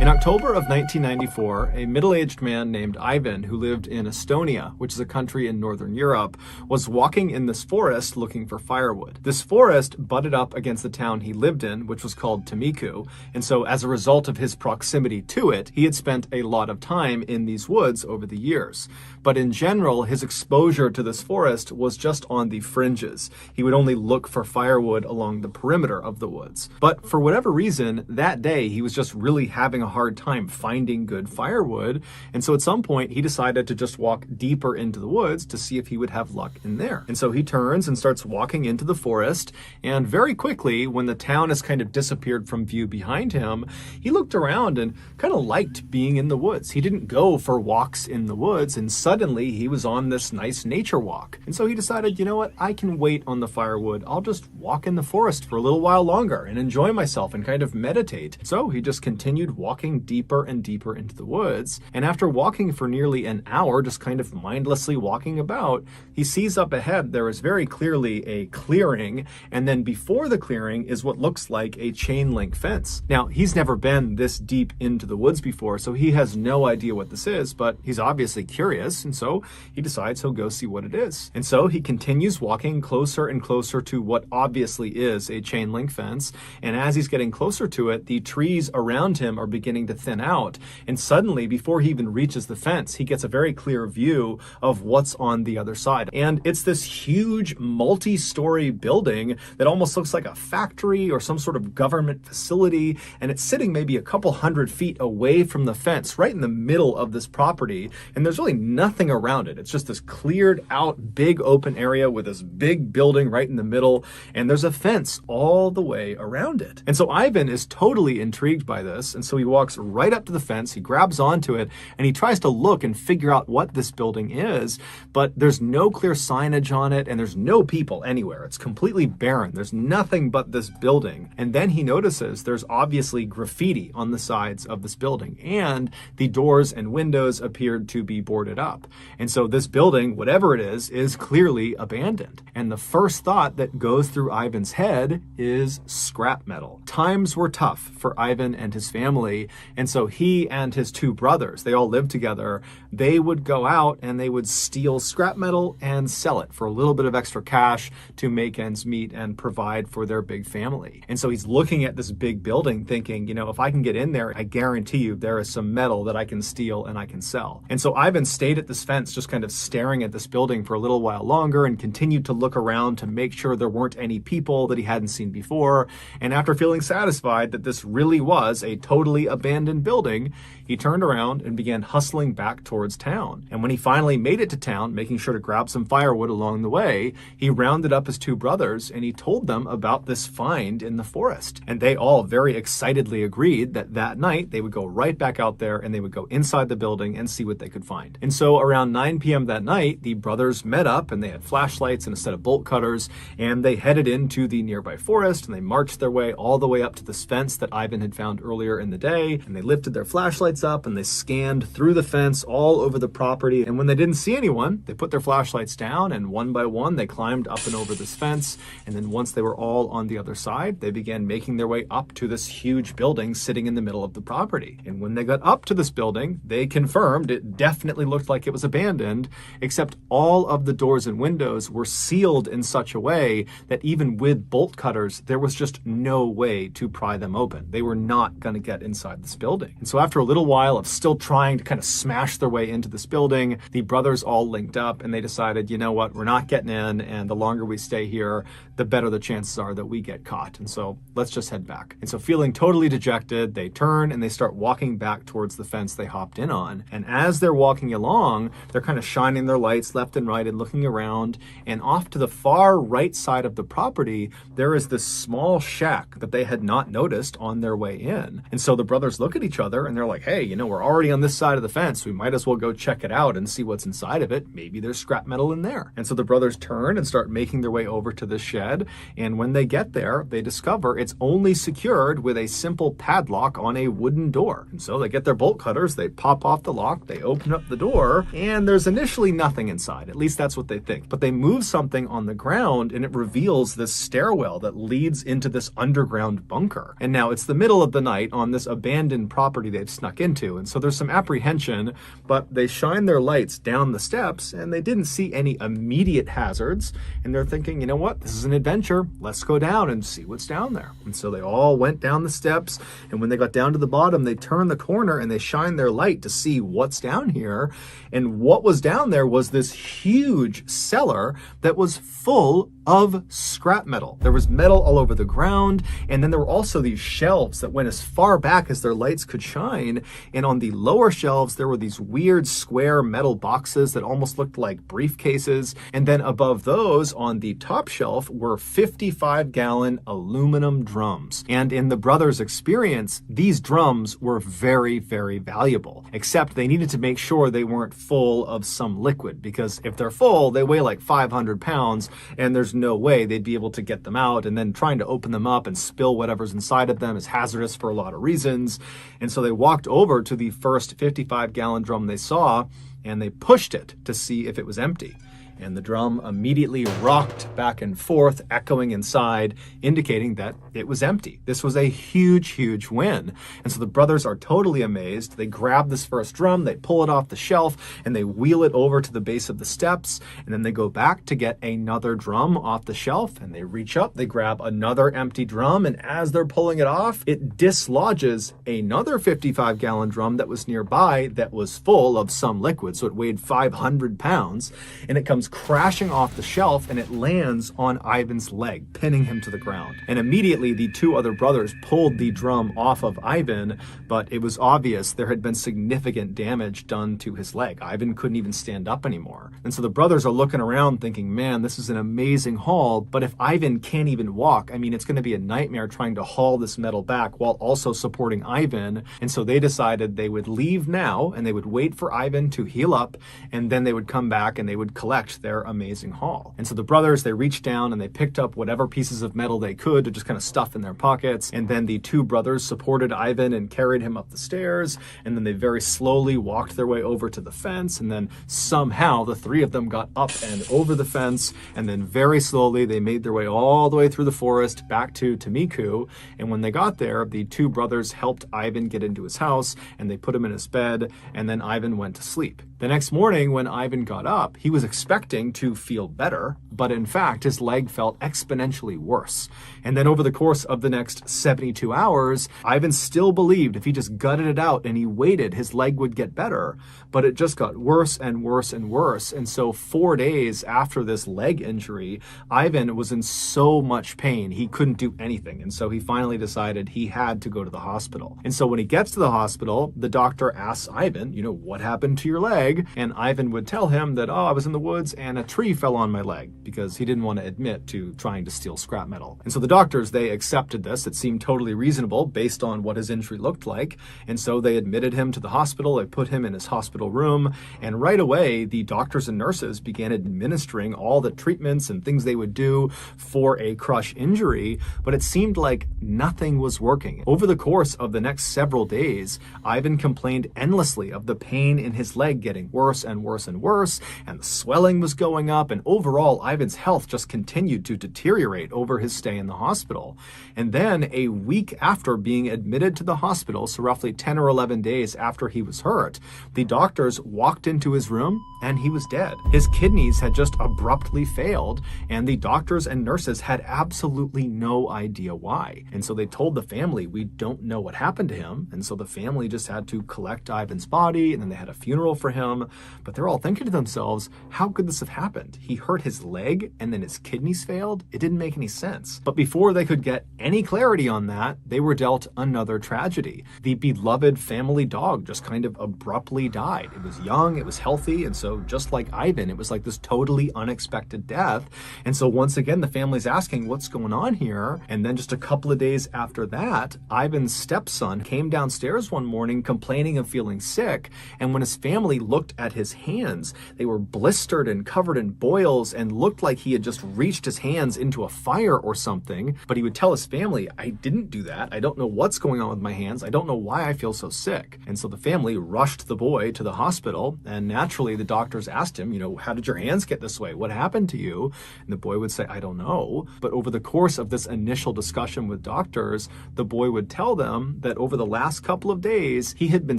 In October of 1994, a middle-aged man named Ivan, who lived in Estonia, which is a country in Northern Europe, was walking in this forest looking for firewood. This forest butted up against the town he lived in, which was called Timiku, and so as a result of his proximity to it, he had spent a lot of time in these woods over the years. But in general, his exposure to this forest was just on the fringes. He would only look for firewood along the perimeter of the woods. But for whatever reason, that day he was just really having a hard time finding good firewood, and so at some point he decided to just walk deeper into the woods to see if he would have luck in there. And so he turns and starts walking into the forest, and very quickly, when the town has kind of disappeared from view behind him, he looked around and kind of liked being in the woods. He didn't go for walks in the woods, and suddenly he was on this nice nature walk. And so he decided, you know what, I can wait on the firewood. I'll just walk in the forest for a little while longer and enjoy myself and kind of meditate. So he just continued walking deeper and deeper into the woods, and after walking for nearly an hour, just kind of mindlessly walking about, he sees up ahead there is very clearly a clearing, and then before the clearing is what looks like a chain link fence. Now, he's never been this deep into the woods before, so he has no idea what this is, but he's obviously curious, and so he decides he'll go see what it is. And so he continues walking closer and closer to what obviously is a chain link fence, and as he's getting closer to it, the trees around him are beginning to thin out, and suddenly, before he even reaches the fence, he gets a very clear view of what's on the other side. And it's this huge multi-story building that almost looks like a factory or some sort of government facility, and it's sitting maybe a couple hundred feet away from the fence, right in the middle of this property, and there's really nothing around it. It's just this cleared out big open area with this big building right in the middle, and there's a fence all the way around it. And so Ivan is totally intrigued by this, and so he walks walks right up to the fence, he grabs onto it, and he tries to look and figure out what this building is, but there's no clear signage on it, and there's no people anywhere. It's completely barren. There's nothing but this building. And then he notices there's obviously graffiti on the sides of this building, and the doors and windows appeared to be boarded up. And so this building, whatever it is clearly abandoned. And the first thought that goes through Ivan's head is scrap metal. Times were tough for Ivan and his family, and so he and his two brothers, they all lived together, they would go out and they would steal scrap metal and sell it for a little bit of extra cash to make ends meet and provide for their big family. And so he's looking at this big building thinking, you know, if I can get in there, I guarantee you there is some metal that I can steal and I can sell. And so Ivan stayed at this fence just kind of staring at this building for a little while longer and continued to look around to make sure there weren't any people that he hadn't seen before. And after feeling satisfied that this really was a totally abandoned building, he turned around and began hustling back towards town. And when he finally made it to town, making sure to grab some firewood along the way, he rounded up his two brothers and he told them about this find in the forest. And they all very excitedly agreed that that night they would go right back out there and they would go inside the building and see what they could find. And so around 9 p.m. that night, the brothers met up and they had flashlights and a set of bolt cutters, and they headed into the nearby forest and they marched their way all the way up to this fence that Ivan had found earlier in the day. And they lifted their flashlights up and they scanned through the fence all over the property. And when they didn't see anyone, they put their flashlights down and one by one they climbed up and over this fence. And then once they were all on the other side, they began making their way up to this huge building sitting in the middle of the property. And when they got up to this building, they confirmed it definitely looked like it was abandoned, except all of the doors and windows were sealed in such a way that even with bolt cutters, there was just no way to pry them open. They were not going to get inside this building. And so after a little while of still trying to kind of smash their way into this building, the brothers all linked up and they decided, you know what, we're not getting in, and the longer we stay here, the better the chances are that we get caught. And so let's just head back. And so feeling totally dejected, they turn and they start walking back towards the fence they hopped in on. And as they're walking along, they're kind of shining their lights left and right and looking around. And off to the far right side of the property, there is this small shack that they had not noticed on their way in. And so the brothers look at each other and they're like, hey, you know, we're already on this side of the fence. We might as well go check it out and see what's inside of it. Maybe there's scrap metal in there. And so the brothers turn and start making their way over to this shed. And when they get there, they discover it's only secured with a simple padlock on a wooden door. And so they get their bolt cutters, they pop off the lock, they open up the door, and there's initially nothing inside. At least that's what they think. But they move something on the ground and it reveals this stairwell that leads into this underground bunker. And now it's the middle of the night on this abandoned property they've snuck into. And so there's some apprehension, but they shine their lights down the steps and they didn't see any immediate hazards. And they're thinking, you know what, this is an adventure. Let's go down and see what's down there. And so they all went down the steps. And when they got down to the bottom, they turned the corner and they shined their light to see what's down here. And what was down there was this huge cellar that was full of scrap metal. There was metal all over the ground, and then there were also these shelves that went as far back as their lights could shine, and on the lower shelves there were these weird square metal boxes that almost looked like briefcases, and then above those on the top shelf were 55-gallon aluminum drums. And in the brothers' experience, these drums were very, very valuable, except they needed to make sure they weren't full of some liquid, because if they're full, they weigh like 500 pounds, and there's no way they'd be able to get them out, and then trying to open them up and spill whatever's inside of them is hazardous for a lot of reasons. And so they walked over to the first 55-gallon drum they saw, and they pushed it to see if it was empty. And the drum immediately rocked back and forth, echoing inside, indicating that it was empty. This was a huge, huge win. And so the brothers are totally amazed. They grab this first drum, they pull it off the shelf, and they wheel it over to the base of the steps. And then they go back to get another drum off the shelf, and they reach up, they grab another empty drum, and as they're pulling it off, it dislodges another 55-gallon drum that was nearby that was full of some liquid. So it weighed 500 pounds, and it comes crashing off the shelf and it lands on Ivan's leg, pinning him to the ground. And immediately the two other brothers pulled the drum off of Ivan, but it was obvious there had been significant damage done to his leg. Ivan couldn't even stand up anymore. And so the brothers are looking around thinking, man, this is an amazing haul, but if Ivan can't even walk, I mean, it's going to be a nightmare trying to haul this metal back while also supporting Ivan. And so they decided they would leave now and they would wait for Ivan to heal up, and then they would come back and they would collect their amazing haul. And so the brothers, they reached down and they picked up whatever pieces of metal they could to just kind of stuff in their pockets. And then the two brothers supported Ivan and carried him up the stairs. And then they very slowly walked their way over to the fence. And then somehow the three of them got up and over the fence. And then very slowly they made their way all the way through the forest back to Tamiku. And when they got there, the two brothers helped Ivan get into his house and they put him in his bed. And then Ivan went to sleep. The next morning when Ivan got up, he was expecting to feel better, but in fact, his leg felt exponentially worse. And then over the course of the next 72 hours, Ivan still believed if he just gutted it out and he waited, his leg would get better, but it just got worse and worse and worse. And so 4 days after this leg injury, Ivan was in so much pain, he couldn't do anything. And so he finally decided he had to go to the hospital. And so when he gets to the hospital, the doctor asks Ivan, what happened to your leg? And Ivan would tell him that, I was in the woods and a tree fell on my leg, because he didn't want to admit to trying to steal scrap metal. And so the doctors, they accepted this. It seemed totally reasonable based on what his injury looked like. And so they admitted him to the hospital. They put him in his hospital room. And right away, the doctors and nurses began administering all the treatments and things they would do for a crush injury. But it seemed like nothing was working. Over the course of the next several days, Ivan complained endlessly of the pain in his leg getting worse and worse and worse, and the swelling was going up, and overall Ivan's health just continued to deteriorate over his stay in the hospital. And then a week after being admitted to the hospital, so roughly 10 or 11 days after he was hurt, the doctors walked into his room and he was dead. His kidneys had just abruptly failed, and the doctors and nurses had absolutely no idea why. And so they told the family, we don't know what happened to him. And so the family just had to collect Ivan's body, and then they had a funeral for him. But they're all thinking to themselves, how could this have happened? He hurt his leg and then his kidneys failed? It didn't make any sense. But before they could get any clarity on that, they were dealt another tragedy. The beloved family dog just kind of abruptly died. It was young, it was healthy, and so just like Ivan, it was like this totally unexpected death. And so once again, the family's asking, what's going on here? And then just a couple of days after that, Ivan's stepson came downstairs one morning complaining of feeling sick. And when his family looked at his hands, they were blistered and covered in boils and looked like he had just reached his hands into a fire or something. But he would tell his family, I didn't do that. I don't know what's going on with my hands. I don't know why I feel so sick. And so the family rushed the boy to the hospital, and naturally the doctors asked him, how did your hands get this way? What happened to you? And the boy would say, I don't know. But over the course of this initial discussion with doctors, the boy would tell them that over the last couple of days, he had been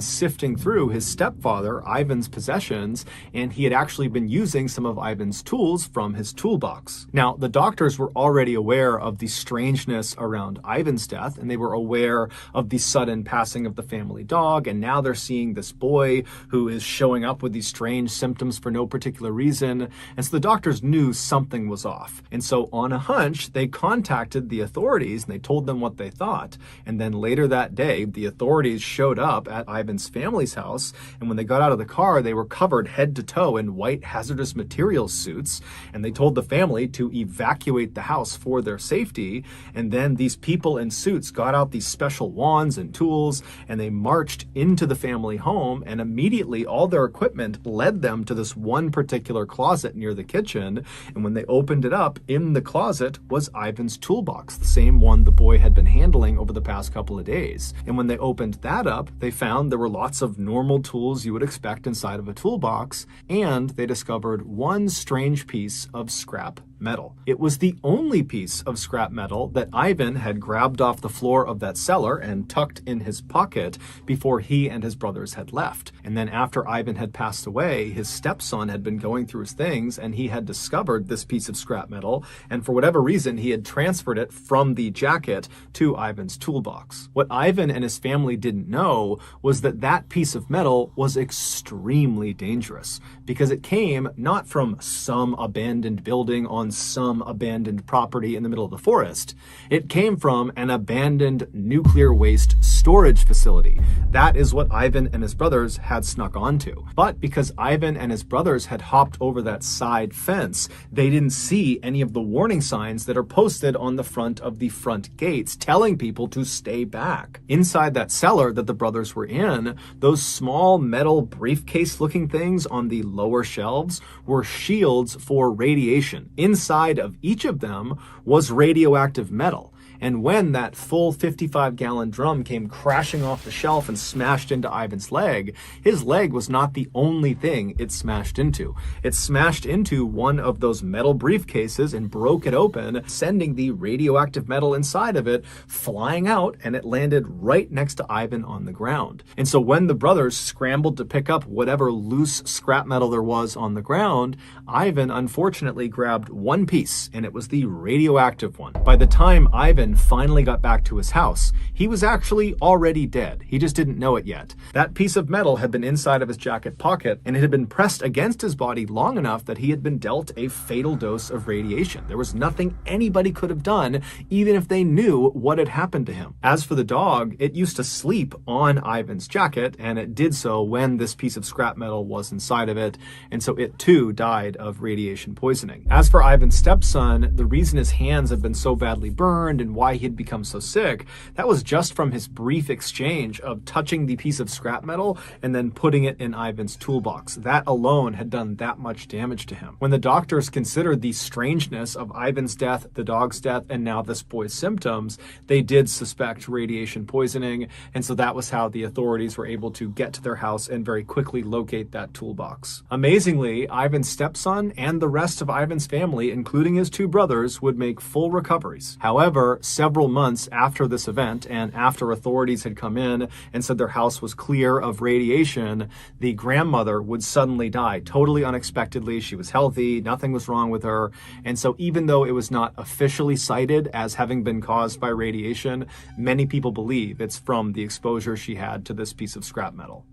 sifting through his stepfather, Ivan's possessions, and he had actually been using some of Ivan's tools from his toolbox. Now, the doctors were already aware of the strangeness around Ivan's death, and they were aware of the sudden passing of the family dog, and now they're seeing this boy who is showing up with these strange symptoms for no particular reason. And so the doctors knew something was off. And so on a hunch, they contacted the authorities and they told them what they thought. And then later that day, the authorities showed up at Ivan's family's house, and when they got out of the car, they were covered head to toe in white hazardous materials suits, and they told the family to evacuate the house for their safety. And then these people in suits got out these special wands and tools, and they marched into the family home, and immediately all their equipment led them to this one particular closet near the kitchen. And when they opened it up, in the closet was Ivan's toolbox, the same one the boy had been handling over the past couple of days. And when they opened that up, they found there were lots of normal tools you would expect inside of a toolbox, and they discovered one strange piece of scrap metal. It was the only piece of scrap metal that Ivan had grabbed off the floor of that cellar and tucked in his pocket before he and his brothers had left. And then after Ivan had passed away, his stepson had been going through his things and he had discovered this piece of scrap metal, and for whatever reason he had transferred it from the jacket to Ivan's toolbox. What Ivan and his family didn't know was that that piece of metal was extremely dangerous because it came not from some abandoned building on some abandoned property in the middle of the forest. It came from an abandoned nuclear waste storage facility. That is what Ivan and his brothers had snuck onto. But because Ivan and his brothers had hopped over that side fence, they didn't see any of the warning signs that are posted on the front of the front gates telling people to stay back. Inside that cellar that the brothers were in, those small metal briefcase looking things on the lower shelves were shields for radiation. Inside of each of them was radioactive metal. And when that full 55-gallon drum came crashing off the shelf and smashed into Ivan's leg, his leg was not the only thing it smashed into. It smashed into one of those metal briefcases and broke it open, sending the radioactive metal inside of it flying out, and it landed right next to Ivan on the ground. And so when the brothers scrambled to pick up whatever loose scrap metal there was on the ground, Ivan unfortunately grabbed one piece, and it was the radioactive one. By the time Ivan finally got back to his house, he was actually already dead. He just didn't know it yet. That piece of metal had been inside of his jacket pocket, and it had been pressed against his body long enough that he had been dealt a fatal dose of radiation. There was nothing anybody could have done, even if they knew what had happened to him. As for the dog, it used to sleep on Ivan's jacket, and it did so when this piece of scrap metal was inside of it, and so it too died of radiation poisoning. As for Ivan's stepson, the reason his hands had been so badly burned and why he had become so sick, that was just from his brief exchange of touching the piece of scrap metal and then putting it in Ivan's toolbox. That alone had done that much damage to him. When the doctors considered the strangeness of Ivan's death, the dog's death, and now this boy's symptoms, they did suspect radiation poisoning, and so that was how the authorities were able to get to their house and very quickly locate that toolbox. Amazingly, Ivan's stepson and the rest of Ivan's family, including his two brothers, would make full recoveries. However, several months after this event and after authorities had come in and said their house was clear of radiation, the grandmother would suddenly die totally unexpectedly. She was healthy, nothing was wrong with her, and so even though it was not officially cited as having been caused by radiation, many people believe it's from the exposure she had to this piece of scrap metal.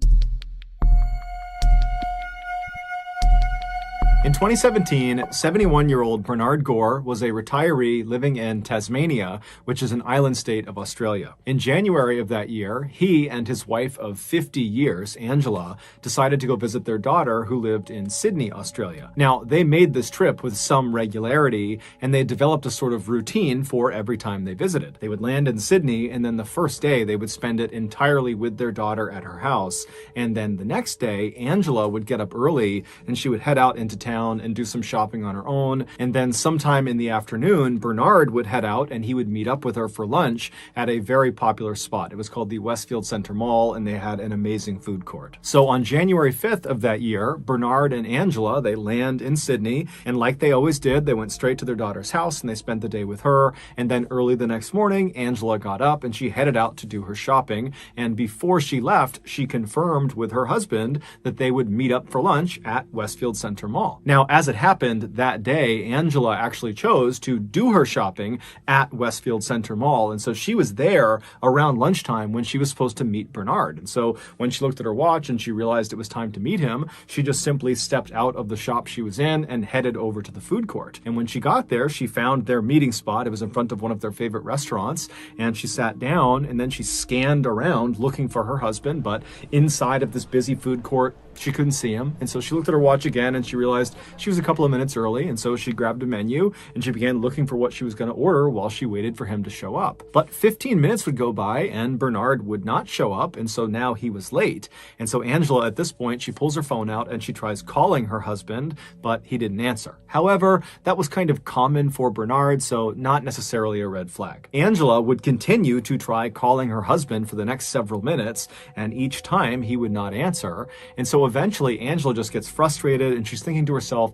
In 2017, 71-year-old Bernard Gore was a retiree living in Tasmania, which is an island state of Australia. In January of that year, he and his wife of 50 years, Angela, decided to go visit their daughter who lived in Sydney, Australia. Now, they made this trip with some regularity, and they developed a sort of routine for every time they visited. They would land in Sydney, and then the first day they would spend it entirely with their daughter at her house. And then the next day, Angela would get up early, and she would head out into town and do some shopping on her own. And then sometime in the afternoon, Bernard would head out and he would meet up with her for lunch at a very popular spot. It was called the Westfield Center Mall, and they had an amazing food court. So on January 5th of that year, Bernard and Angela, they land in Sydney, and like they always did, they went straight to their daughter's house and they spent the day with her. And then early the next morning, Angela got up and she headed out to do her shopping. And before she left, she confirmed with her husband that they would meet up for lunch at Westfield Center Mall. Now, as it happened that day, Angela actually chose to do her shopping at Westfield Center Mall. And so she was there around lunchtime when she was supposed to meet Bernard. And so when she looked at her watch and she realized it was time to meet him, she just simply stepped out of the shop she was in and headed over to the food court. And when she got there, she found their meeting spot. It was in front of one of their favorite restaurants. And she sat down and then she scanned around looking for her husband. But inside of this busy food court, she couldn't see him. And so she looked at her watch again and she realized she was a couple of minutes early. And so she grabbed a menu and she began looking for what she was going to order while she waited for him to show up. But 15 minutes would go by and Bernard would not show up. And so now he was late. And so Angela, at this point, she pulls her phone out and she tries calling her husband, but he didn't answer. However, that was kind of common for Bernard, so not necessarily a red flag. Angela would continue to try calling her husband for the next several minutes, and each time he would not answer. And so eventually Angela just gets frustrated and she's thinking to herself,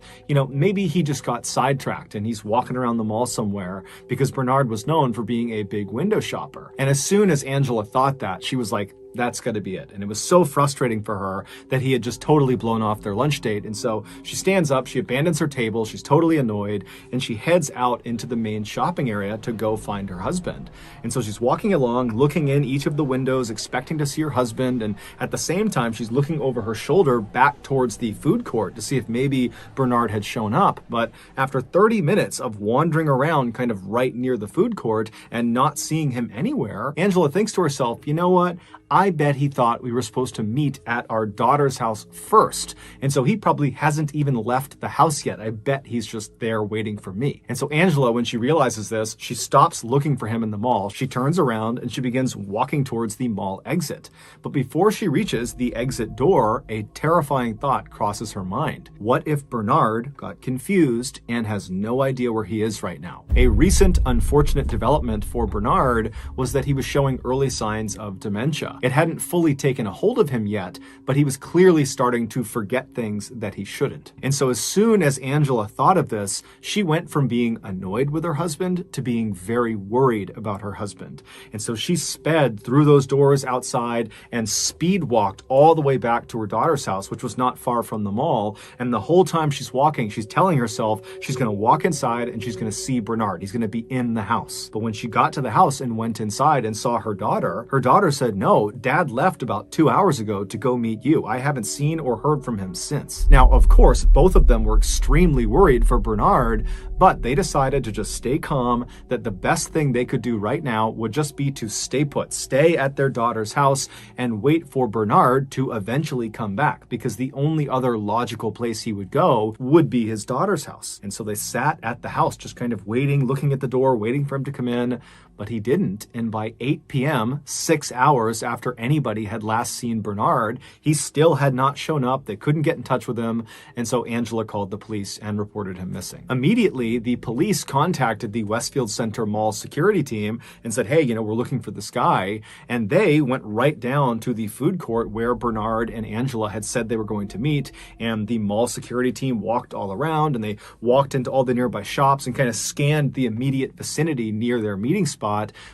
maybe he just got sidetracked and he's walking around the mall somewhere, because Bernard was known for being a big window shopper. And as soon as Angela thought that, she was like, that's got to be it. And it was so frustrating for her that he had just totally blown off their lunch date. And so she stands up, she abandons her table, she's totally annoyed, and she heads out into the main shopping area to go find her husband. And so she's walking along, looking in each of the windows, expecting to see her husband. And at the same time, she's looking over her shoulder back towards the food court to see if maybe Bernard had shown up. But after 30 minutes of wandering around kind of right near the food court and not seeing him anywhere, Angela thinks to herself, you know what? I bet he thought we were supposed to meet at our daughter's house first. And so he probably hasn't even left the house yet. I bet he's just there waiting for me. And so Angela, when she realizes this, she stops looking for him in the mall. She turns around and she begins walking towards the mall exit. But before she reaches the exit door, a terrifying thought crosses her mind. What if Bernard got confused and has no idea where he is right now? A recent unfortunate development for Bernard was that he was showing early signs of dementia. It hadn't fully taken a hold of him yet, but he was clearly starting to forget things that he shouldn't. And so as soon as Angela thought of this, she went from being annoyed with her husband to being very worried about her husband. And so she sped through those doors outside and speed walked all the way back to her daughter's house, which was not far from the mall. And the whole time she's walking, she's telling herself she's going to walk inside and she's going to see Bernard. He's going to be in the house. But when she got to the house and went inside and saw her daughter said, "No, Dad left about 2 hours ago to go meet you. I haven't seen or heard from him since." Now, of course, both of them were extremely worried for Bernard, but they decided to just stay calm, that the best thing they could do right now would just be to stay put, stay at their daughter's house and wait for Bernard to eventually come back, because the only other logical place he would go would be his daughter's house. And so they sat at the house, just kind of waiting, looking at the door, waiting for him to come in. But he didn't, and by 8 p.m., 6 hours after anybody had last seen Bernard, he still had not shown up. They couldn't get in touch with him, and so Angela called the police and reported him missing. Immediately, the police contacted the Westfield Center Mall security team and said, hey, we're looking for this guy, and they went right down to the food court where Bernard and Angela had said they were going to meet, and the mall security team walked all around, and they walked into all the nearby shops and kind of scanned the immediate vicinity near their meeting spot.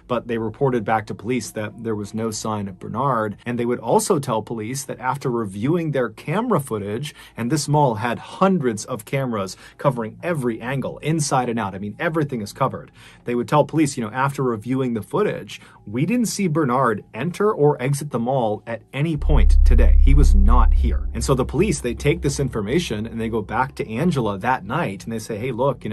But they reported back to police that there was no sign of Bernard. And they would also tell police that after reviewing their camera footage, and this mall had hundreds of cameras covering every angle, inside and out, everything is covered. They would tell police, after reviewing the footage, we didn't see Bernard enter or exit the mall at any point today. He was not here. And so the police, they take this information and they go back to Angela that night and they say, hey, look,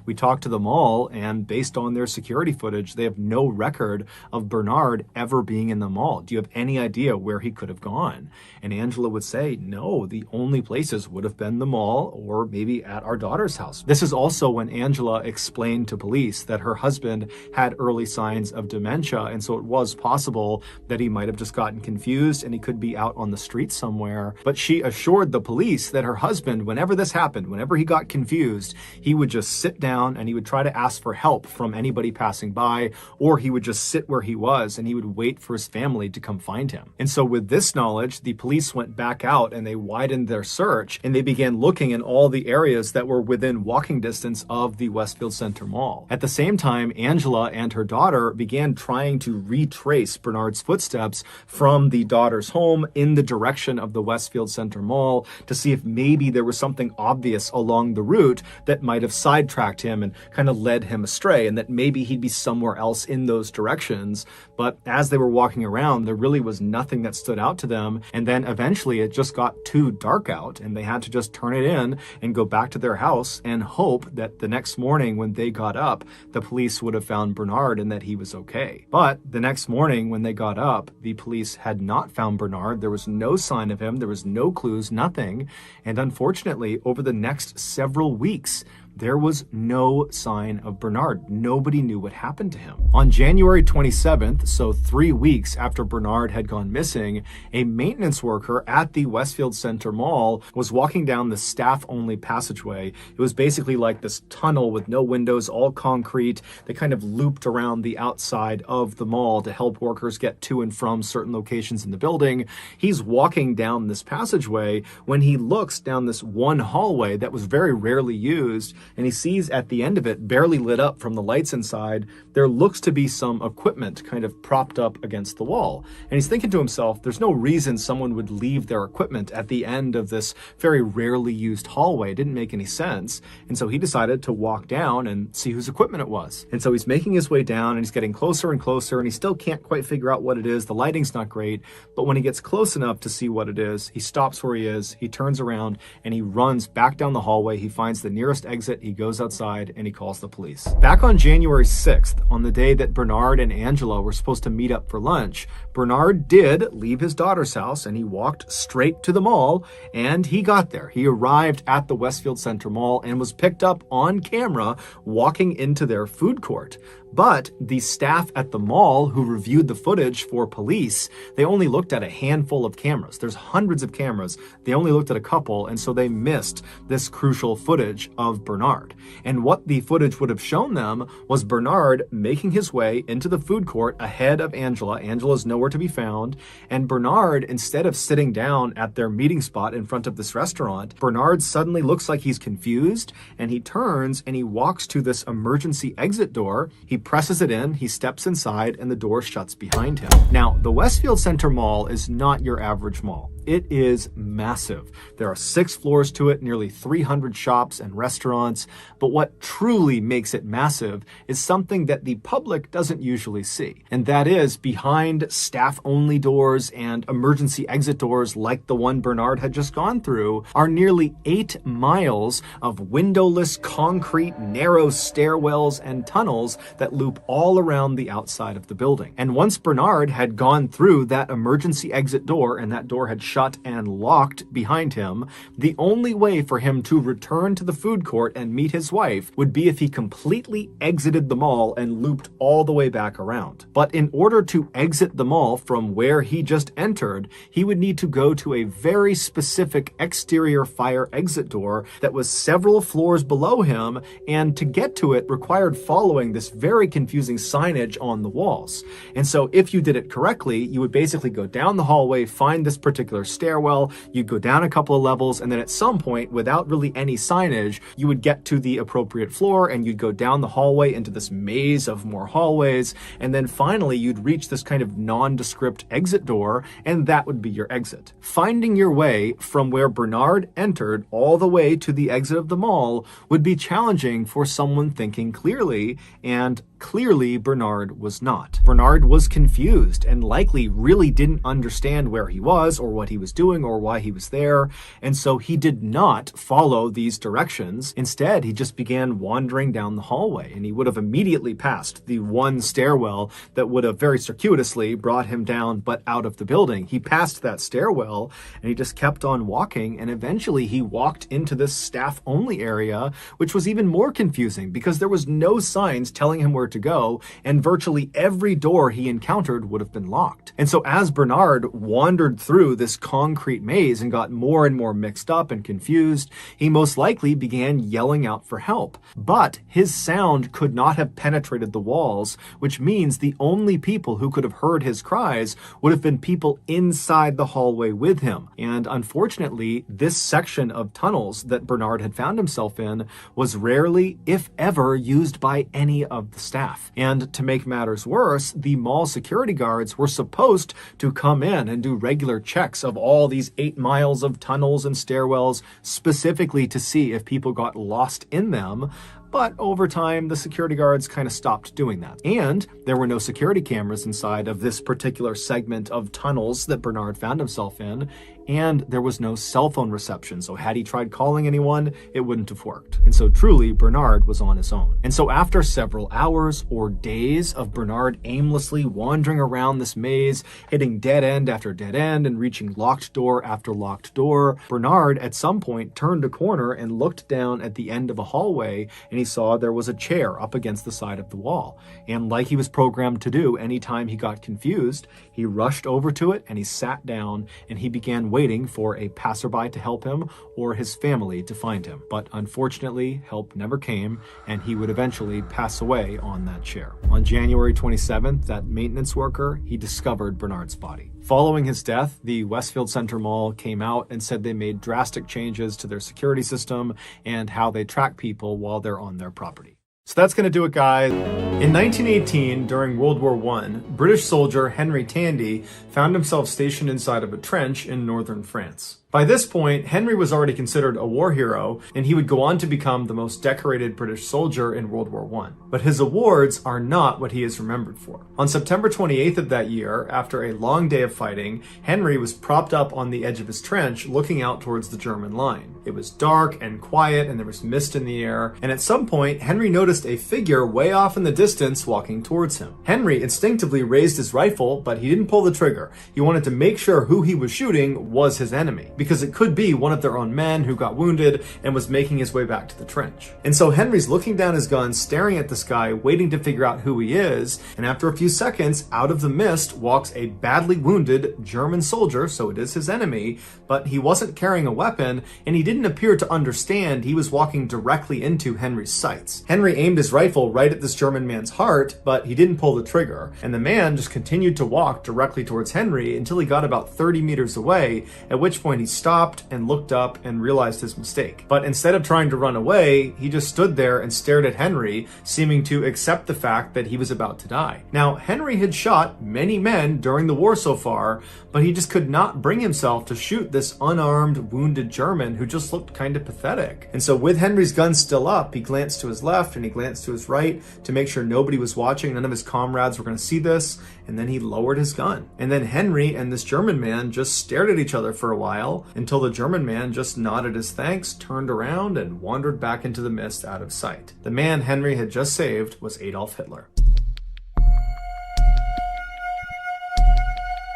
we talked to the mall, and based on their security footage, they have no record of Bernard ever being in the mall. Do you have any idea where he could have gone? And Angela would say, no, the only places would have been the mall or maybe at our daughter's house. This is also when Angela explained to police that her husband had early signs of dementia, and so it was possible that he might have just gotten confused and he could be out on the street somewhere. But she assured the police that her husband, whenever this happened, whenever he got confused, he would just sit down and he would try to ask for help from anybody passing by, or he would just sit where he was and he would wait for his family to come find him. And so with this knowledge, the police went back out and they widened their search and they began looking in all the areas that were within walking distance of the Westfield Center Mall. At the same time, Angela and her daughter began trying to retrace Bernard's footsteps from the daughter's home in the direction of the Westfield Center Mall to see if maybe there was something obvious along the route that might have sidetracked him and kind of led him astray, and that maybe he'd be somewhere else in those directions. But as they were walking around, there really was nothing that stood out to them. And then eventually it just got too dark out and they had to just turn it in and go back to their house and hope that the next morning when they got up, the police would have found Bernard and that he was okay. But the next morning when they got up, the police had not found Bernard. There was no sign of him. There was no clues, nothing. And unfortunately, over the next several weeks, there was no sign of Bernard. Nobody knew what happened to him. On January 27th, so 3 weeks after Bernard had gone missing, a maintenance worker at the Westfield Center Mall was walking down the staff-only passageway. It was basically like this tunnel with no windows, all concrete. They kind of looped around the outside of the mall to help workers get to and from certain locations in the building. He's walking down this passageway when he looks down this one hallway that was very rarely used, and he sees at the end of it, barely lit up from the lights inside, there looks to be some equipment kind of propped up against the wall. And he's thinking to himself, there's no reason someone would leave their equipment at the end of this very rarely used hallway. It didn't make any sense. And so he decided to walk down and see whose equipment it was. And so he's making his way down and he's getting closer and closer, and he still can't quite figure out what it is. The lighting's not great, but when he gets close enough to see what it is, he stops where he is, he turns around, and he runs back down the hallway. He finds the nearest exit, he goes outside, and he calls the police. Back on January 6th, on the day that Bernard and Angela were supposed to meet up for lunch, Bernard did leave his daughter's house and he walked straight to the mall, and he got there. He arrived at the Westfield Center Mall and was picked up on camera walking into their food court. But the staff at the mall who reviewed the footage for police, they only looked at a handful of cameras. There's hundreds of cameras. They only looked at a couple, and so they missed this crucial footage of Bernard. And what the footage would have shown them was Bernard making his way into the food court ahead of Angela. Angela's nowhere to be found. And Bernard, instead of sitting down at their meeting spot in front of this restaurant, Bernard suddenly looks like he's confused, and he turns and he walks to this emergency exit door. He presses it in, he steps inside, and the door shuts behind him. Now, the Westfield Center Mall is not your average mall. It is massive. There are 6 floors to it, nearly 300 shops and restaurants. But what truly makes it massive is something that the public doesn't usually see. And that is, behind staff-only doors and emergency exit doors like the one Bernard had just gone through, are nearly 8 miles of windowless concrete narrow stairwells and tunnels that loop all around the outside of the building. And once Bernard had gone through that emergency exit door and that door had shut and locked behind him, the only way for him to return to the food court and meet his wife would be if he completely exited the mall and looped all the way back around. But in order to exit the mall from where he just entered, he would need to go to a very specific exterior fire exit door that was several floors below him, and to get to it required following this very confusing signage on the walls. And so if you did it correctly, you would basically go down the hallway, find this particular stairwell, you'd go down a couple of levels, and then at some point, without really any signage, you would get to the appropriate floor and you'd go down the hallway into this maze of more hallways, and then finally you'd reach this kind of nondescript exit door, and that would be your exit. Finding your way from where Bernard entered all the way to the exit of the mall would be challenging for someone thinking clearly, and clearly Bernard was not. Bernard was confused and likely really didn't understand where he was or what he was doing or why he was there, and so he did not follow these directions. Instead, he just began wandering down the hallway, and he would have immediately passed the one stairwell that would have very circuitously brought him down but out of the building. He passed that stairwell and he just kept on walking, and eventually he walked into this staff-only area, which was even more confusing because there was no signs telling him where to go, and virtually every door he encountered would have been locked. And so as Bernard wandered through this concrete maze and got more and more mixed up and confused, he most likely began yelling out for help. But his sound could not have penetrated the walls, which means the only people who could have heard his cries would have been people inside the hallway with him. And unfortunately, this section of tunnels that Bernard had found himself in was rarely, if ever, used by any of the staff. And to make matters worse, the mall security guards were supposed to come in and do regular checks of all these 8 miles of tunnels and stairwells, specifically to see if people got lost in them. But over time, the security guards kind of stopped doing that. And there were no security cameras inside of this particular segment of tunnels that Bernard found himself in, and there was no cell phone reception. So had he tried calling anyone, it wouldn't have worked. And so truly, Bernard was on his own. And so after several hours or days of Bernard aimlessly wandering around this maze, hitting dead end after dead end and reaching locked door after locked door, Bernard at some point turned a corner and looked down at the end of a hallway, and he saw there was a chair up against the side of the wall. And like he was programmed to do anytime he got confused, he rushed over to it and he sat down and he began waiting for a passerby to help him or his family to find him. But unfortunately, help never came, and he would eventually pass away on that chair. On January 27th, that maintenance worker, he discovered Bernard's body. Following his death, the Westfield Center Mall came out and said they made drastic changes to their security system and how they track people while they're on their property. So that's going to do it, guys. In 1918, during World War I, British soldier Henry Tandy found himself stationed inside of a trench in northern France. By this point, Henry was already considered a war hero, and he would go on to become the most decorated British soldier in World War I. But his awards are not what he is remembered for. On September 28th of that year, after a long day of fighting, Henry was propped up on the edge of his trench looking out towards the German line. It was dark and quiet, and there was mist in the air, and at some point, Henry noticed a figure way off in the distance walking towards him. Henry instinctively raised his rifle, but he didn't pull the trigger. He wanted to make sure who he was shooting was his enemy, because it could be one of their own men who got wounded and was making his way back to the trench. And so Henry's looking down his gun, staring at the sky, waiting to figure out who he is, and after a few seconds, out of the mist walks a badly wounded German soldier, so it is his enemy, but he wasn't carrying a weapon, and he didn't appear to understand he was walking directly into Henry's sights. Henry aimed his rifle right at this German man's heart, but he didn't pull the trigger, and the man just continued to walk directly towards Henry until he got about 30 meters away, at which point he stopped and looked up and realized his mistake. But instead of trying to run away, he just stood there and stared at Henry, seeming to accept the fact that he was about to die. Now, Henry had shot many men during the war so far, but he just could not bring himself to shoot this unarmed, wounded German who just looked kind of pathetic. And so with Henry's gun still up, he glanced to his left and he glanced to his right to make sure nobody was watching, none of his comrades were going to see this, and then he lowered his gun. And then Henry and this German man just stared at each other for a while until the German man just nodded his thanks, turned around, and wandered back into the mist out of sight. The man Henry had just saved was Adolf Hitler.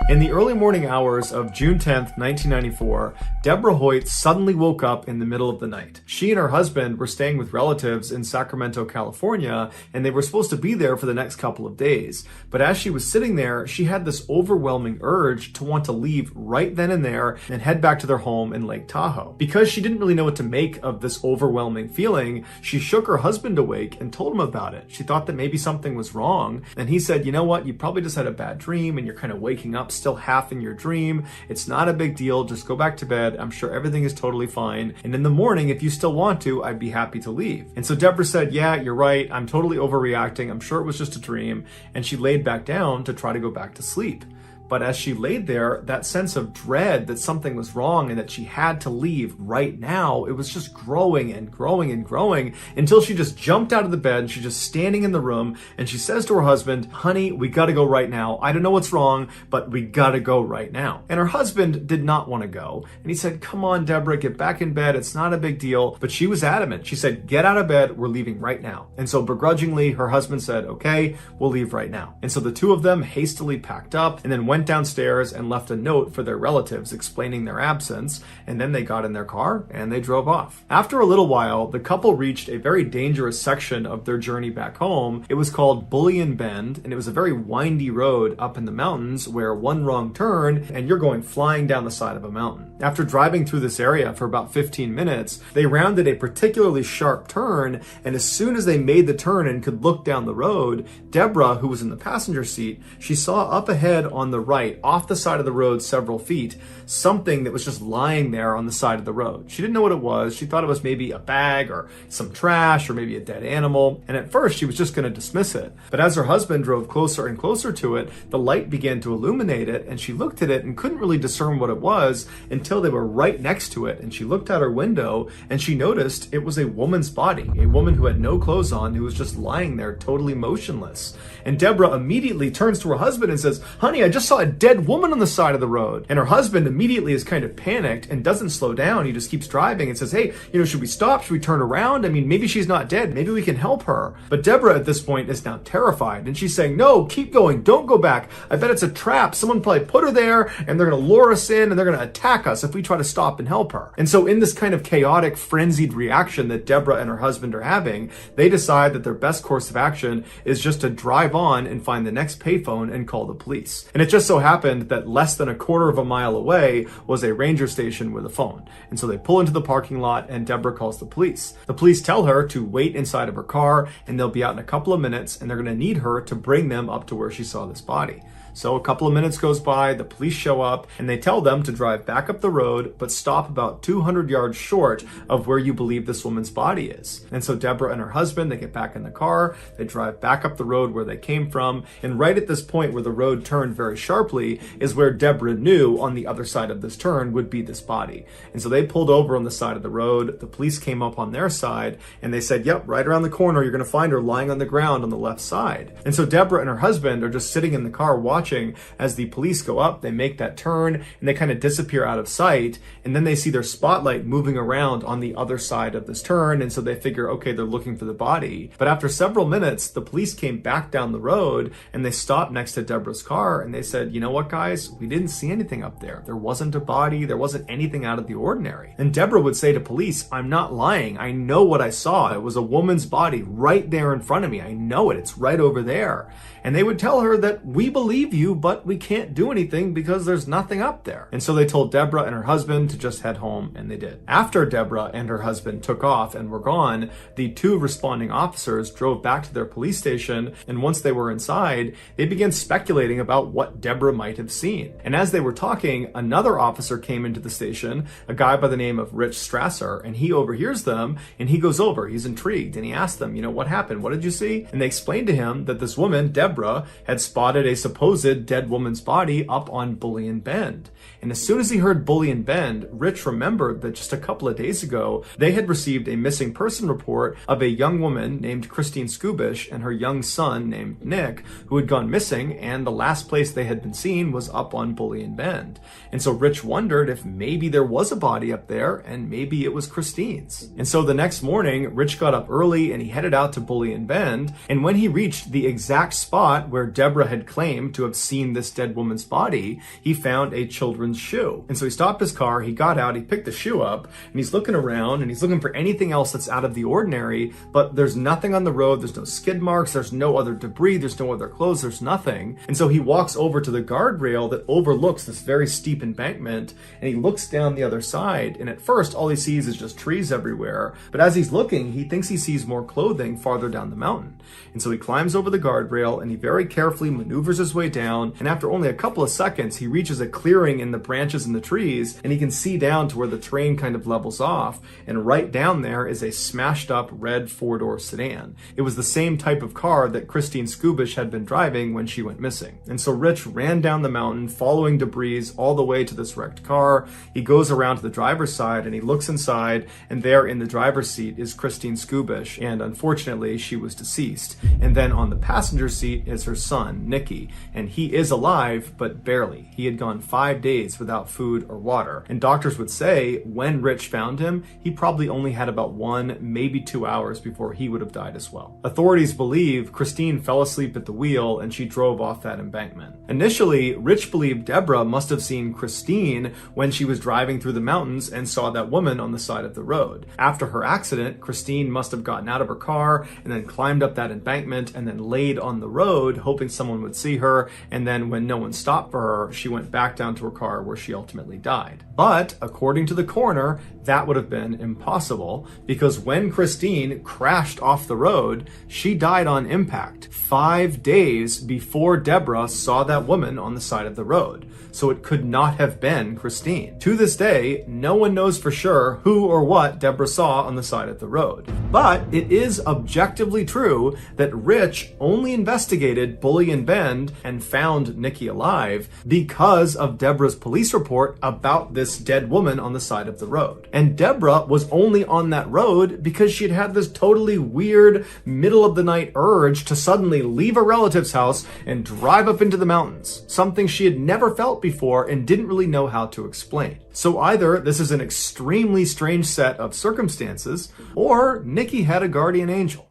In the early morning hours of June 10th, 1994, Deborah Hoyt suddenly woke up in the middle of the night. She and her husband were staying with relatives in Sacramento, California, and they were supposed to be there for the next couple of days. But as she was sitting there, she had this overwhelming urge to want to leave right then and there and head back to their home in Lake Tahoe. Because she didn't really know what to make of this overwhelming feeling, she shook her husband awake and told him about it. She thought that maybe something was wrong, and he said, you know what, you probably just had a bad dream and you're kind of waking up still half in your dream. It's not a big deal. Just go back to bed. I'm sure everything is totally fine. And in the morning, if you still want to, I'd be happy to leave. And so Deborah said, yeah, you're right. I'm totally overreacting. I'm sure it was just a dream. And she laid back down to try to go back to sleep. But as she laid there, that sense of dread that something was wrong and that she had to leave right now, it was just growing and growing and growing until she just jumped out of the bed and she's just standing in the room and she says to her husband, honey, we gotta go right now. I don't know what's wrong, but we gotta go right now. And her husband did not want to go. And he said, come on, Deborah, get back in bed. It's not a big deal. But she was adamant. She said, get out of bed. We're leaving right now. And so begrudgingly, her husband said, okay, we'll leave right now. And so the two of them hastily packed up and then went downstairs and left a note for their relatives explaining their absence, and then they got in their car and they drove off. After a little while, the couple reached a very dangerous section of their journey back home. It was called Bullion Bend, and it was a very windy road up in the mountains where one wrong turn and you're going flying down the side of a mountain. After driving through this area for about 15 minutes, they rounded a particularly sharp turn, and as soon as they made the turn and could look down the road, Deborah, who was in the passenger seat, she saw up ahead on the right, off the side of the road several feet, something that was just lying there on the side of the road. She didn't know what it was. She thought it was maybe a bag or some trash or maybe a dead animal. And at first she was just going to dismiss it. But as her husband drove closer and closer to it, the light began to illuminate it, and she looked at it and couldn't really discern what it was until they were right next to it. And she looked out her window and she noticed it was a woman's body, a woman who had no clothes on, who was just lying there totally motionless. And Deborah immediately turns to her husband and says, "Honey, I just saw a dead woman on the side of the road." And her husband immediately is kind of panicked and doesn't slow down. He just keeps driving and says, "Hey, should we stop? Should we turn around? I mean, maybe she's not dead. Maybe we can help her." But Deborah at this point is now terrified, and she's saying, "No, keep going. Don't go back. I bet it's a trap. Someone probably put her there, and they're going to lure us in, and they're going to attack us if we try to stop and help her." And so in this kind of chaotic, frenzied reaction that Deborah and her husband are having, they decide that their best course of action is just to drive on and find the next payphone and call the police. And it just so happened that less than a quarter of a mile away was a ranger station with a phone. And so they pull into the parking lot and Deborah calls the police. The police tell her to wait inside of her car and they'll be out in a couple of minutes, and they're going to need her to bring them up to where she saw this body. So a couple of minutes goes by, the police show up, and they tell them to drive back up the road, but stop about 200 yards short of where you believe this woman's body is. And so Deborah and her husband, they get back in the car, they drive back up the road where they came from, and right at this point where the road turned very sharply is where Deborah knew on the other side of this turn would be this body. And so they pulled over on the side of the road, the police came up on their side, and they said, "Yep, right around the corner, you're going to find her lying on the ground on the left side." And so Deborah and her husband are just sitting in the car watching as the police go up, they make that turn, and they kind of disappear out of sight, and then they see their spotlight moving around on the other side of this turn, and so they figure, okay, they're looking for the body. But after several minutes, the police came back down the road, and they stopped next to Deborah's car, and they said, "You know what, guys? We didn't see anything up there. There wasn't a body. There wasn't anything out of the ordinary." And Deborah would say to police, "I'm not lying. I know what I saw. It was a woman's body right there in front of me. I know it. It's right over there." And they would tell her that, "We believe you, but we can't do anything because there's nothing up there." And so they told Deborah and her husband to just head home, and they did. After Deborah and her husband took off and were gone, the two responding officers drove back to their police station, and once they were inside, they began speculating about what Deborah might have seen. And as they were talking, another officer came into the station, a guy by the name of Rich Strasser, and he overhears them, and he goes over, he's intrigued, and he asked them, "What happened? What did you see?" And they explained to him that this woman, Deborah, had spotted a supposed dead woman's body up on Bullion Bend. And as soon as he heard Bullion Bend, Rich remembered that just a couple of days ago, they had received a missing person report of a young woman named Christine Skubish and her young son named Nick, who had gone missing, and the last place they had been seen was up on Bullion Bend. And so Rich wondered if maybe there was a body up there, and maybe it was Christine's. And so the next morning, Rich got up early and he headed out to Bullion Bend, and when he reached the exact spot where Deborah had claimed to have seen this dead woman's body, he found a children's shoe. And so he stopped his car, he got out, he picked the shoe up, and he's looking around and he's looking for anything else that's out of the ordinary, but there's nothing on the road, there's no skid marks, there's no other debris, there's no other clothes, there's nothing. And so he walks over to the guardrail that overlooks this very steep embankment, and he looks down the other side, and at first all he sees is just trees everywhere, but as he's looking, he thinks he sees more clothing farther down the mountain. And so he climbs over the guardrail and he very carefully maneuvers his way down, and after only a couple of seconds, he reaches a clearing in the branches and the trees, and he can see down to where the train kind of levels off, and right down there is a smashed up red four-door sedan. It was the same type of car that Christine Skubish had been driving when she went missing. And so Rich ran down the mountain, following debris all the way to this wrecked car. He goes around to the driver's side and he looks inside, and there in the driver's seat is Christine Skubish, and unfortunately she was deceased. And then on the passenger seat is her son, Nicky, and he is alive, but barely. He had gone 5 days without food or water. And doctors would say when Rich found him, he probably only had about 1, maybe 2 hours before he would have died as well. Authorities believe Christine fell asleep at the wheel and she drove off that embankment. Initially, Rich believed Deborah must have seen Christine when she was driving through the mountains and saw that woman on the side of the road. After her accident, Christine must have gotten out of her car and then climbed up that embankment and then laid on the road road, hoping someone would see her, and then when no one stopped for her, she went back down to her car where she ultimately died. But according to the coroner, that would have been impossible because when Christine crashed off the road, she died on impact 5 days before Deborah saw that woman on the side of the road. So it could not have been Christine. To this day, no one knows for sure who or what Deborah saw on the side of the road. But it is objectively true that Rich only investigated Bully and Bend and found Nikki alive because of Deborah's police report about this dead woman on the side of the road. And Deborah was only on that road because she'd had this totally weird middle of the night urge to suddenly leave a relative's house and drive up into the mountains, something she had never felt before and didn't really know how to explain. So either this is an extremely strange set of circumstances, or Nikki had a guardian angel.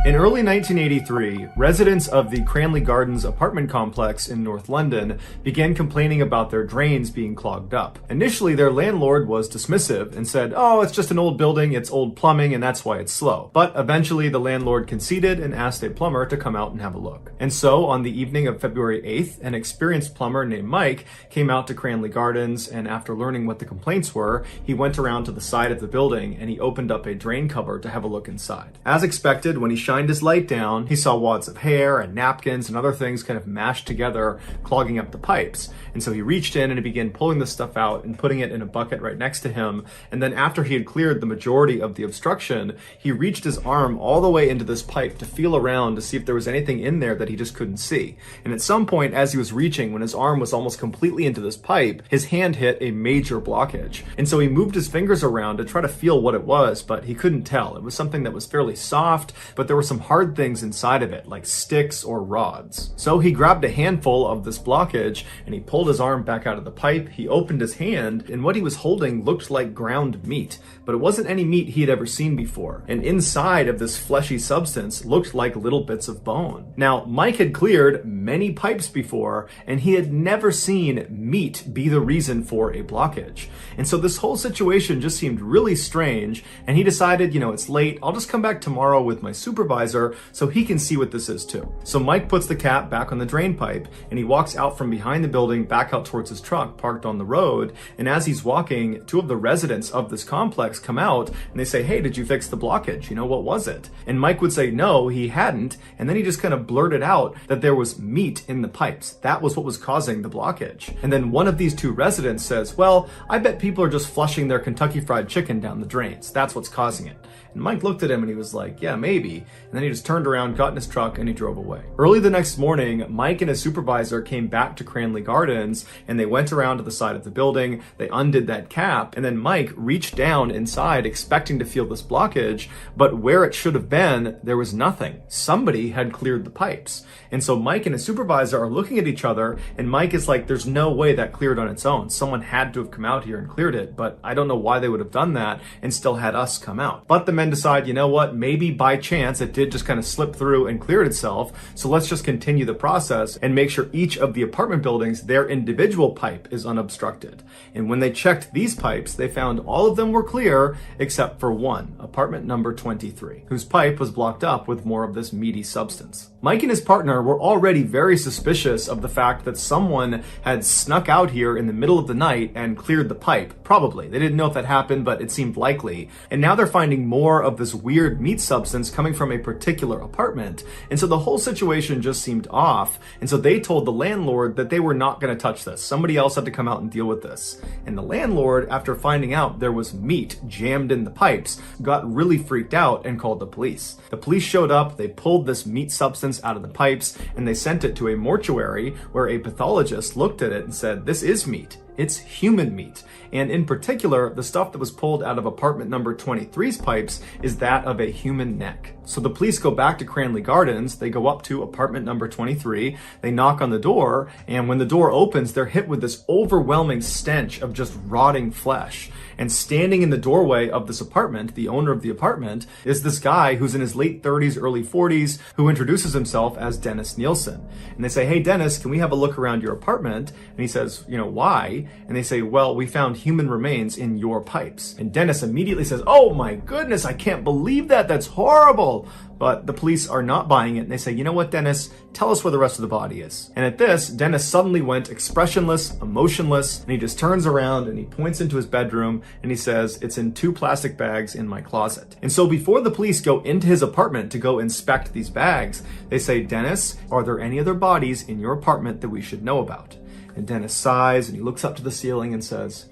In early 1983, residents of the Cranley Gardens apartment complex in North London began complaining about their drains being clogged up. Initially, their landlord was dismissive and said, "Oh, it's just an old building, it's old plumbing, and that's why it's slow." But eventually, the landlord conceded and asked a plumber to come out and have a look. And so, on the evening of February 8th, an experienced plumber named Mike came out to Cranley Gardens, and after learning what the complaints were, he went around to the side of the building and he opened up a drain cover to have a look inside. As expected, when he shined his light down, he saw wads of hair and napkins and other things kind of mashed together, clogging up the pipes. And so he reached in and he began pulling this stuff out and putting it in a bucket right next to him. And then after he had cleared the majority of the obstruction, he reached his arm all the way into this pipe to feel around to see if there was anything in there that he just couldn't see. And at some point, as he was reaching, when his arm was almost completely into this pipe, his hand hit a major blockage. And so he moved his fingers around to try to feel what it was, but he couldn't tell. It was something that was fairly soft, but there were some hard things inside of it, like sticks or rods. So he grabbed a handful of this blockage and he pulled his arm back out of the pipe. He opened his hand, and what he was holding looked like ground meat, but it wasn't any meat he had ever seen before. And inside of this fleshy substance looked like little bits of bone. Now, Mike had cleared many pipes before, and he had never seen meat be the reason for a blockage. And so this whole situation just seemed really strange, and he decided, it's late, I'll just come back tomorrow with my supervisor so he can see what this is too. So Mike puts the cap back on the drain pipe and he walks out from behind the building back out towards his truck parked on the road. And as he's walking, two of the residents of this complex come out and they say, "Hey, did you fix the blockage? What was it?" And Mike would say no, he hadn't. And then he just kind of blurted out that there was meat in the pipes. That was what was causing the blockage. And then one of these two residents says, "Well, I bet people are just flushing their Kentucky Fried Chicken down the drains. That's what's causing it." And Mike looked at him and he was like, "Yeah, maybe." And then he just turned around, got in his truck, and he drove away. Early the next morning, Mike and his supervisor came back to Cranley Gardens and they went around to the side of the building. They undid that cap, and then Mike reached down inside expecting to feel this blockage, but where it should have been, there was nothing. Somebody had cleared the pipes. And so Mike and his supervisor are looking at each other, and Mike is like, "There's no way that cleared on its own. Someone had to have come out here and cleared it, but I don't know why they would have done that and still had us come out." But the men decide, what, maybe by chance it did just kind of slip through and cleared itself, so let's just continue the process and make sure each of the apartment buildings, their individual pipe is unobstructed. And when they checked these pipes, they found all of them were clear except for one, apartment number 23, whose pipe was blocked up with more of this meaty substance. Mike and his partner were already very suspicious of the fact that someone had snuck out here in the middle of the night and cleared the pipe. Probably. They didn't know if that happened, but it seemed likely. And now they're finding more of this weird meat substance coming from a particular apartment. And so the whole situation just seemed off. And so they told the landlord that they were not going to touch this. Somebody else had to come out and deal with this. And the landlord, after finding out there was meat jammed in the pipes, got really freaked out and called the police. The police showed up, they pulled this meat substance out of the pipes, and they sent it to a mortuary where a pathologist looked at it and said, "This is meat. It's human meat." And in particular, the stuff that was pulled out of apartment number 23's pipes is that of a human neck. So the police go back to Cranley Gardens, they go up to apartment number 23, they knock on the door, and when the door opens, they're hit with this overwhelming stench of just rotting flesh. And standing in the doorway of this apartment, the owner of the apartment, is this guy who's in his late 30s, early 40s, who introduces himself as Dennis Nielsen. And they say, "Hey, Dennis, can we have a look around your apartment?" And he says, "Why?" And they say, well, we found human remains in your pipes. And Dennis immediately says, oh my goodness, I can't believe that. That's horrible. But the police are not buying it. And they say, you know what, Dennis, tell us where the rest of the body is. And at this, Dennis suddenly went expressionless, emotionless, and he just turns around and he points into his bedroom and he says, it's in 2 plastic bags in my closet. And so before the police go into his apartment to go inspect these bags, they say, Dennis, are there any other bodies in your apartment that we should know about? And Dennis sighs and he looks up to the ceiling and says,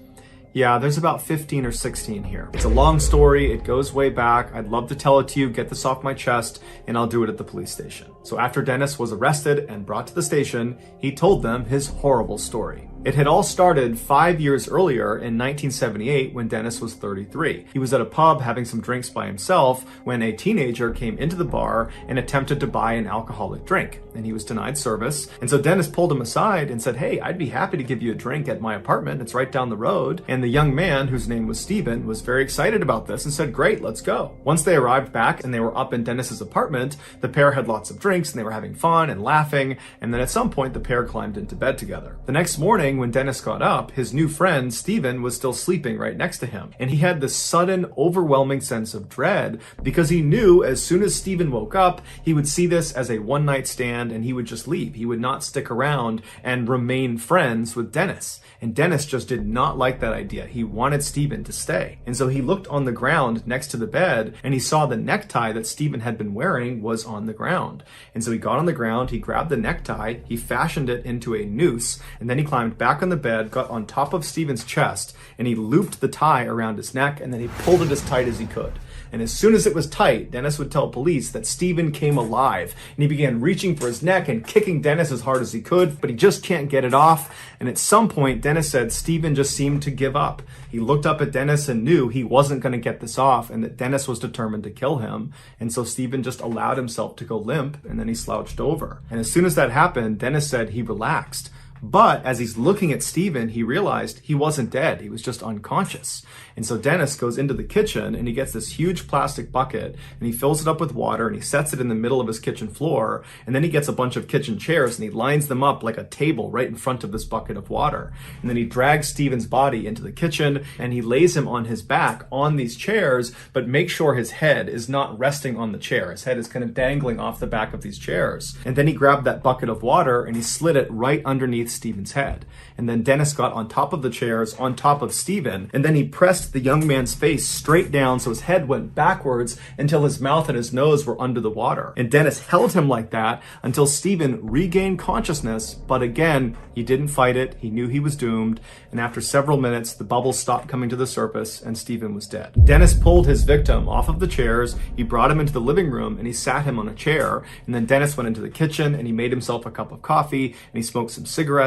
yeah, there's about 15 or 16 here. It's a long story. It goes way back. I'd love to tell it to you, get this off my chest, and I'll do it at the police station. So after Dennis was arrested and brought to the station, he told them his horrible story. It had all started 5 years earlier in 1978 when Dennis was 33. He was at a pub having some drinks by himself when a teenager came into the bar and attempted to buy an alcoholic drink, and he was denied service. And so Dennis pulled him aside and said, hey, I'd be happy to give you a drink at my apartment. It's right down the road. And the young man, whose name was Steven, was very excited about this and said, great, let's go. Once they arrived back and they were up in Dennis's apartment, the pair had lots of drinks and they were having fun and laughing. And then at some point, the pair climbed into bed together. The next morning, when Dennis got up, his new friend, Steven, was still sleeping right next to him. And he had this sudden, overwhelming sense of dread because he knew as soon as Steven woke up, he would see this as a one-night stand and he would just leave. He would not stick around and remain friends with Dennis. And Dennis just did not like that idea. He wanted Steven to stay. And so he looked on the ground next to the bed and he saw the necktie that Steven had been wearing was on the ground. And so he got on the ground, he grabbed the necktie, he fashioned it into a noose, and then he climbed back on the bed, got on top of Steven's chest, and he looped the tie around his neck, and then he pulled it as tight as he could. And as soon as it was tight, Dennis would tell police that Steven came alive, and he began reaching for his neck and kicking Dennis as hard as he could, but he just can't get it off. And at some point, Dennis said Steven just seemed to give up. He looked up at Dennis and knew he wasn't going to get this off and that Dennis was determined to kill him. And so Steven just allowed himself to go limp, and then he slouched over. And as soon as that happened, Dennis said he relaxed. But as he's looking at Steven, he realized he wasn't dead. He was just unconscious. And so Dennis goes into the kitchen and he gets this huge plastic bucket and he fills it up with water and he sets it in the middle of his kitchen floor. And then he gets a bunch of kitchen chairs and he lines them up like a table right in front of this bucket of water. And then he drags Steven's body into the kitchen and he lays him on his back on these chairs, but make sure his head is not resting on the chair. His head is kind of dangling off the back of these chairs. And then he grabbed that bucket of water and he slid it right underneath Steven's head. And then Dennis got on top of the chairs, on top of Steven, and then he pressed the young man's face straight down so his head went backwards until his mouth and his nose were under the water. And Dennis held him like that until Steven regained consciousness, but again, he didn't fight it. He knew he was doomed. And after several minutes, the bubbles stopped coming to the surface and Steven was dead. Dennis pulled his victim off of the chairs, he brought him into the living room and he sat him on a chair. And then Dennis went into the kitchen and he made himself a cup of coffee and he smoked some cigarettes.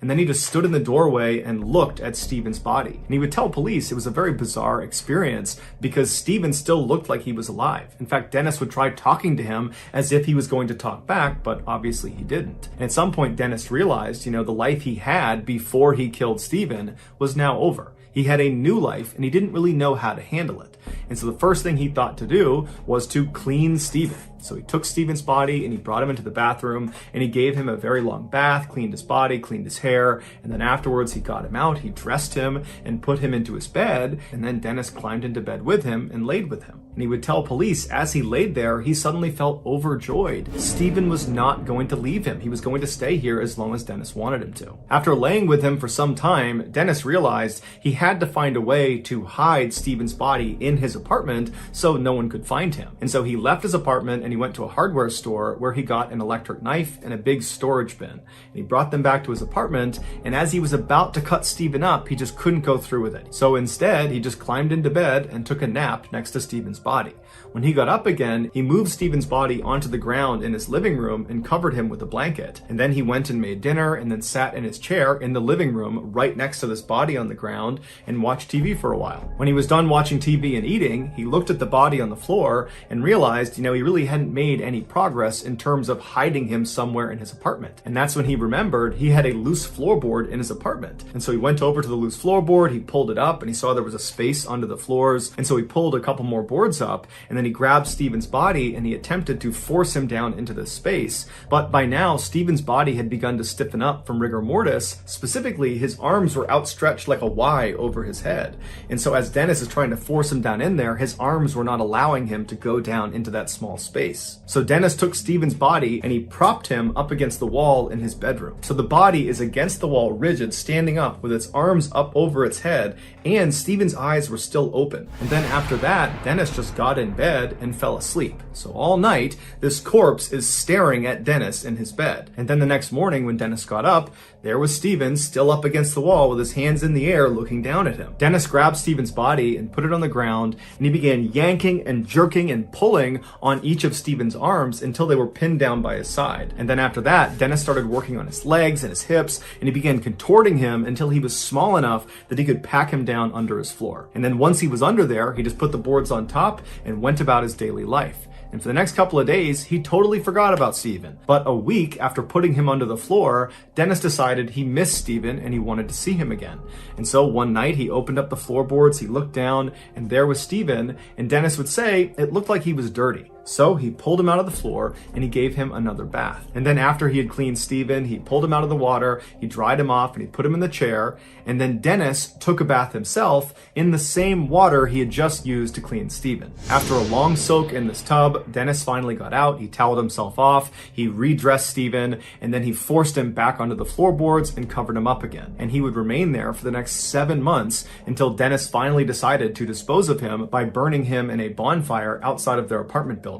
And then he just stood in the doorway and looked at Steven's body. And he would tell police it was a very bizarre experience because Steven still looked like he was alive. In fact, Dennis would try talking to him as if he was going to talk back, but obviously he didn't. And at some point, Dennis realized, the life he had before he killed Steven was now over. He had a new life and he didn't really know how to handle it. And so the first thing he thought to do was to clean Steven. So he took Steven's body and he brought him into the bathroom and he gave him a very long bath, cleaned his body, cleaned his hair. And then afterwards he got him out, he dressed him and put him into his bed. And then Dennis climbed into bed with him and laid with him. And he would tell police as he laid there, he suddenly felt overjoyed. Steven was not going to leave him. He was going to stay here as long as Dennis wanted him to. After laying with him for some time, Dennis realized he had to find a way to hide Steven's body in his apartment so no one could find him. And so he left his apartment and he went to a hardware store where he got an electric knife and a big storage bin. And he brought them back to his apartment, and as he was about to cut Steven up, he just couldn't go through with it. So instead, he just climbed into bed and took a nap next to Steven's body. When he got up again, he moved Steven's body onto the ground in his living room and covered him with a blanket. And then he went and made dinner and then sat in his chair in the living room right next to this body on the ground and watched TV for a while. When he was done watching TV and eating, he looked at the body on the floor and realized, he really hadn't made any progress in terms of hiding him somewhere in his apartment. And that's when he remembered he had a loose floorboard in his apartment. And so he went over to the loose floorboard, he pulled it up and he saw there was a space under the floors. And so he pulled a couple more boards up and then he he grabbed Steven's body and he attempted to force him down into this space. But by now, Steven's body had begun to stiffen up from rigor mortis. Specifically, his arms were outstretched like a Y over his head. And so as Dennis is trying to force him down in there, his arms were not allowing him to go down into that small space. So Dennis took Steven's body and he propped him up against the wall in his bedroom. So the body is against the wall, rigid, standing up with its arms up over its head, and Steven's eyes were still open. And then after that, Dennis just got in bed and fell asleep. So all night, this corpse is staring at Dennis in his bed. And then the next morning when Dennis got up, there was Steven still up against the wall with his hands in the air looking down at him. Dennis grabbed Steven's body and put it on the ground, and he began yanking and jerking and pulling on each of Steven's arms until they were pinned down by his side. And then after that, Dennis started working on his legs and his hips, and he began contorting him until he was small enough that he could pack him down under his floor. And then once he was under there, he just put the boards on top and went about his daily life. And for the next couple of days, he totally forgot about Steven. But a week after putting him under the floor, Dennis decided he missed Steven and he wanted to see him again. And so one night he opened up the floorboards, he looked down, and there was Steven, and Dennis would say it looked like he was dirty. So he pulled him out of the floor and he gave him another bath. And then after he had cleaned Steven, he pulled him out of the water, he dried him off, and he put him in the chair. And then Dennis took a bath himself in the same water he had just used to clean Steven. After a long soak in this tub, Dennis finally got out, he toweled himself off, he redressed Steven, and then he forced him back onto the floorboards and covered him up again. And he would remain there for the next 7 months until Dennis finally decided to dispose of him by burning him in a bonfire outside of their apartment building.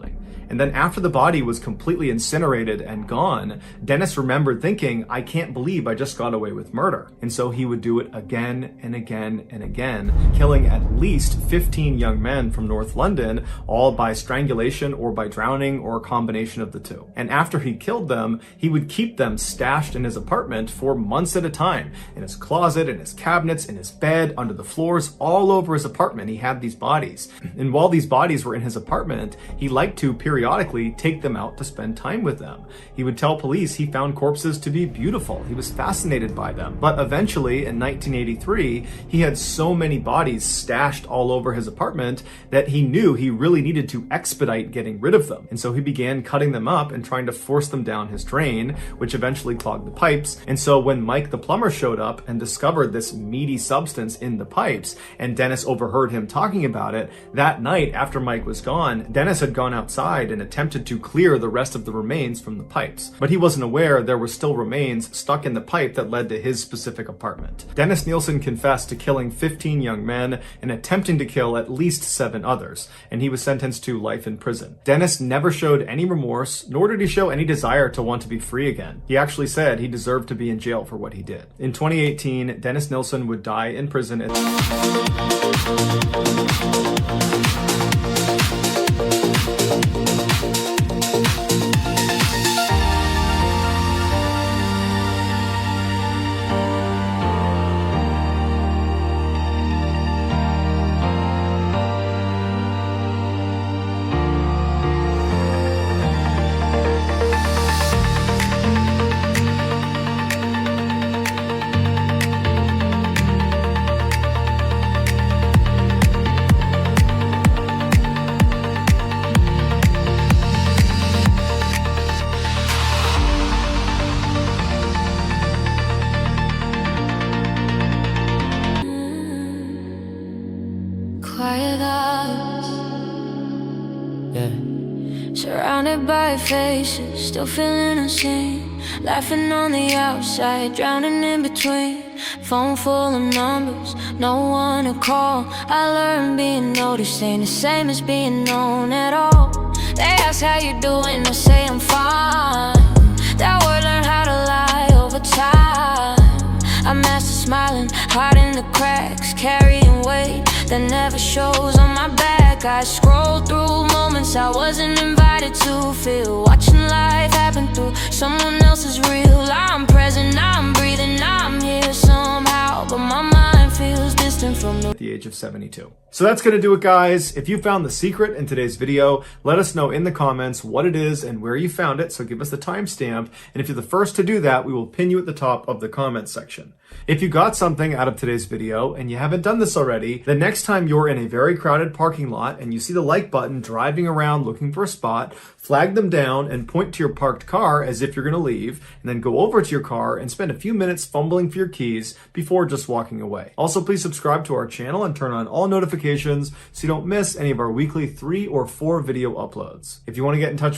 And then after the body was completely incinerated and gone, Dennis remembered thinking, I can't believe I just got away with murder. And so he would do it again and again and again, killing at least 15 young men from North London, all by strangulation or by drowning or a combination of the two. And after he killed them, he would keep them stashed in his apartment for months at a time, in his closet, in his cabinets, in his bed, under the floors, all over his apartment. He had these bodies. And while these bodies were in his apartment, he liked to periodically take them out to spend time with them. He would tell police he found corpses to be beautiful. He was fascinated by them. But eventually, in 1983, he had so many bodies stashed all over his apartment that he knew he really needed to expedite getting rid of them. And so he began cutting them up and trying to force them down his drain, which eventually clogged the pipes. And so when Mike the plumber showed up and discovered this meaty substance in the pipes, and Dennis overheard him talking about it, that night after Mike was gone, Dennis had gone outside and attempted to clear the rest of the remains from the pipes. But he wasn't aware there were still remains stuck in the pipe that led to his specific apartment. Dennis Nielsen confessed to killing 15 young men and attempting to kill at least 7 others, and he was sentenced to life in prison. Dennis never showed any remorse, nor did he show any desire to want to be free again. He actually said he deserved to be in jail for what he did. In 2018, Dennis Nielsen would die in prison at quiet hours, surrounded by faces, still feeling unseen, laughing on the outside, drowning in between. Phone full of numbers, no one to call. I learned being noticed ain't the same as being known at all. They ask how you doing, I say I'm fine. That word learned how to lie over time. I master smiling, hiding the cracks, carrying weight that never shows on my back. I scroll through moments I wasn't invited to feel, watching life happen through someone else's reel. I'm present, I'm breathing, I'm here somehow, but my mind feels distant from the the age of 72. So that's going to do it, guys. If you found the secret in today's video, let us know in the comments what it is and where you found it. So give us the timestamp. And if you're the first to do that, we will pin you at the top of the comment section. If you got something out of today's video and you haven't done this already, the next time you're in a very crowded parking lot and you see the like button driving around looking for a spot, flag them down and point to your parked car as if you're going to leave, and then go over to your car and spend a few minutes fumbling for your keys before just walking away. Also, please subscribe to our channel and turn on all notifications so you don't miss any of our weekly 3 or 4 video uploads. If you want to get in touch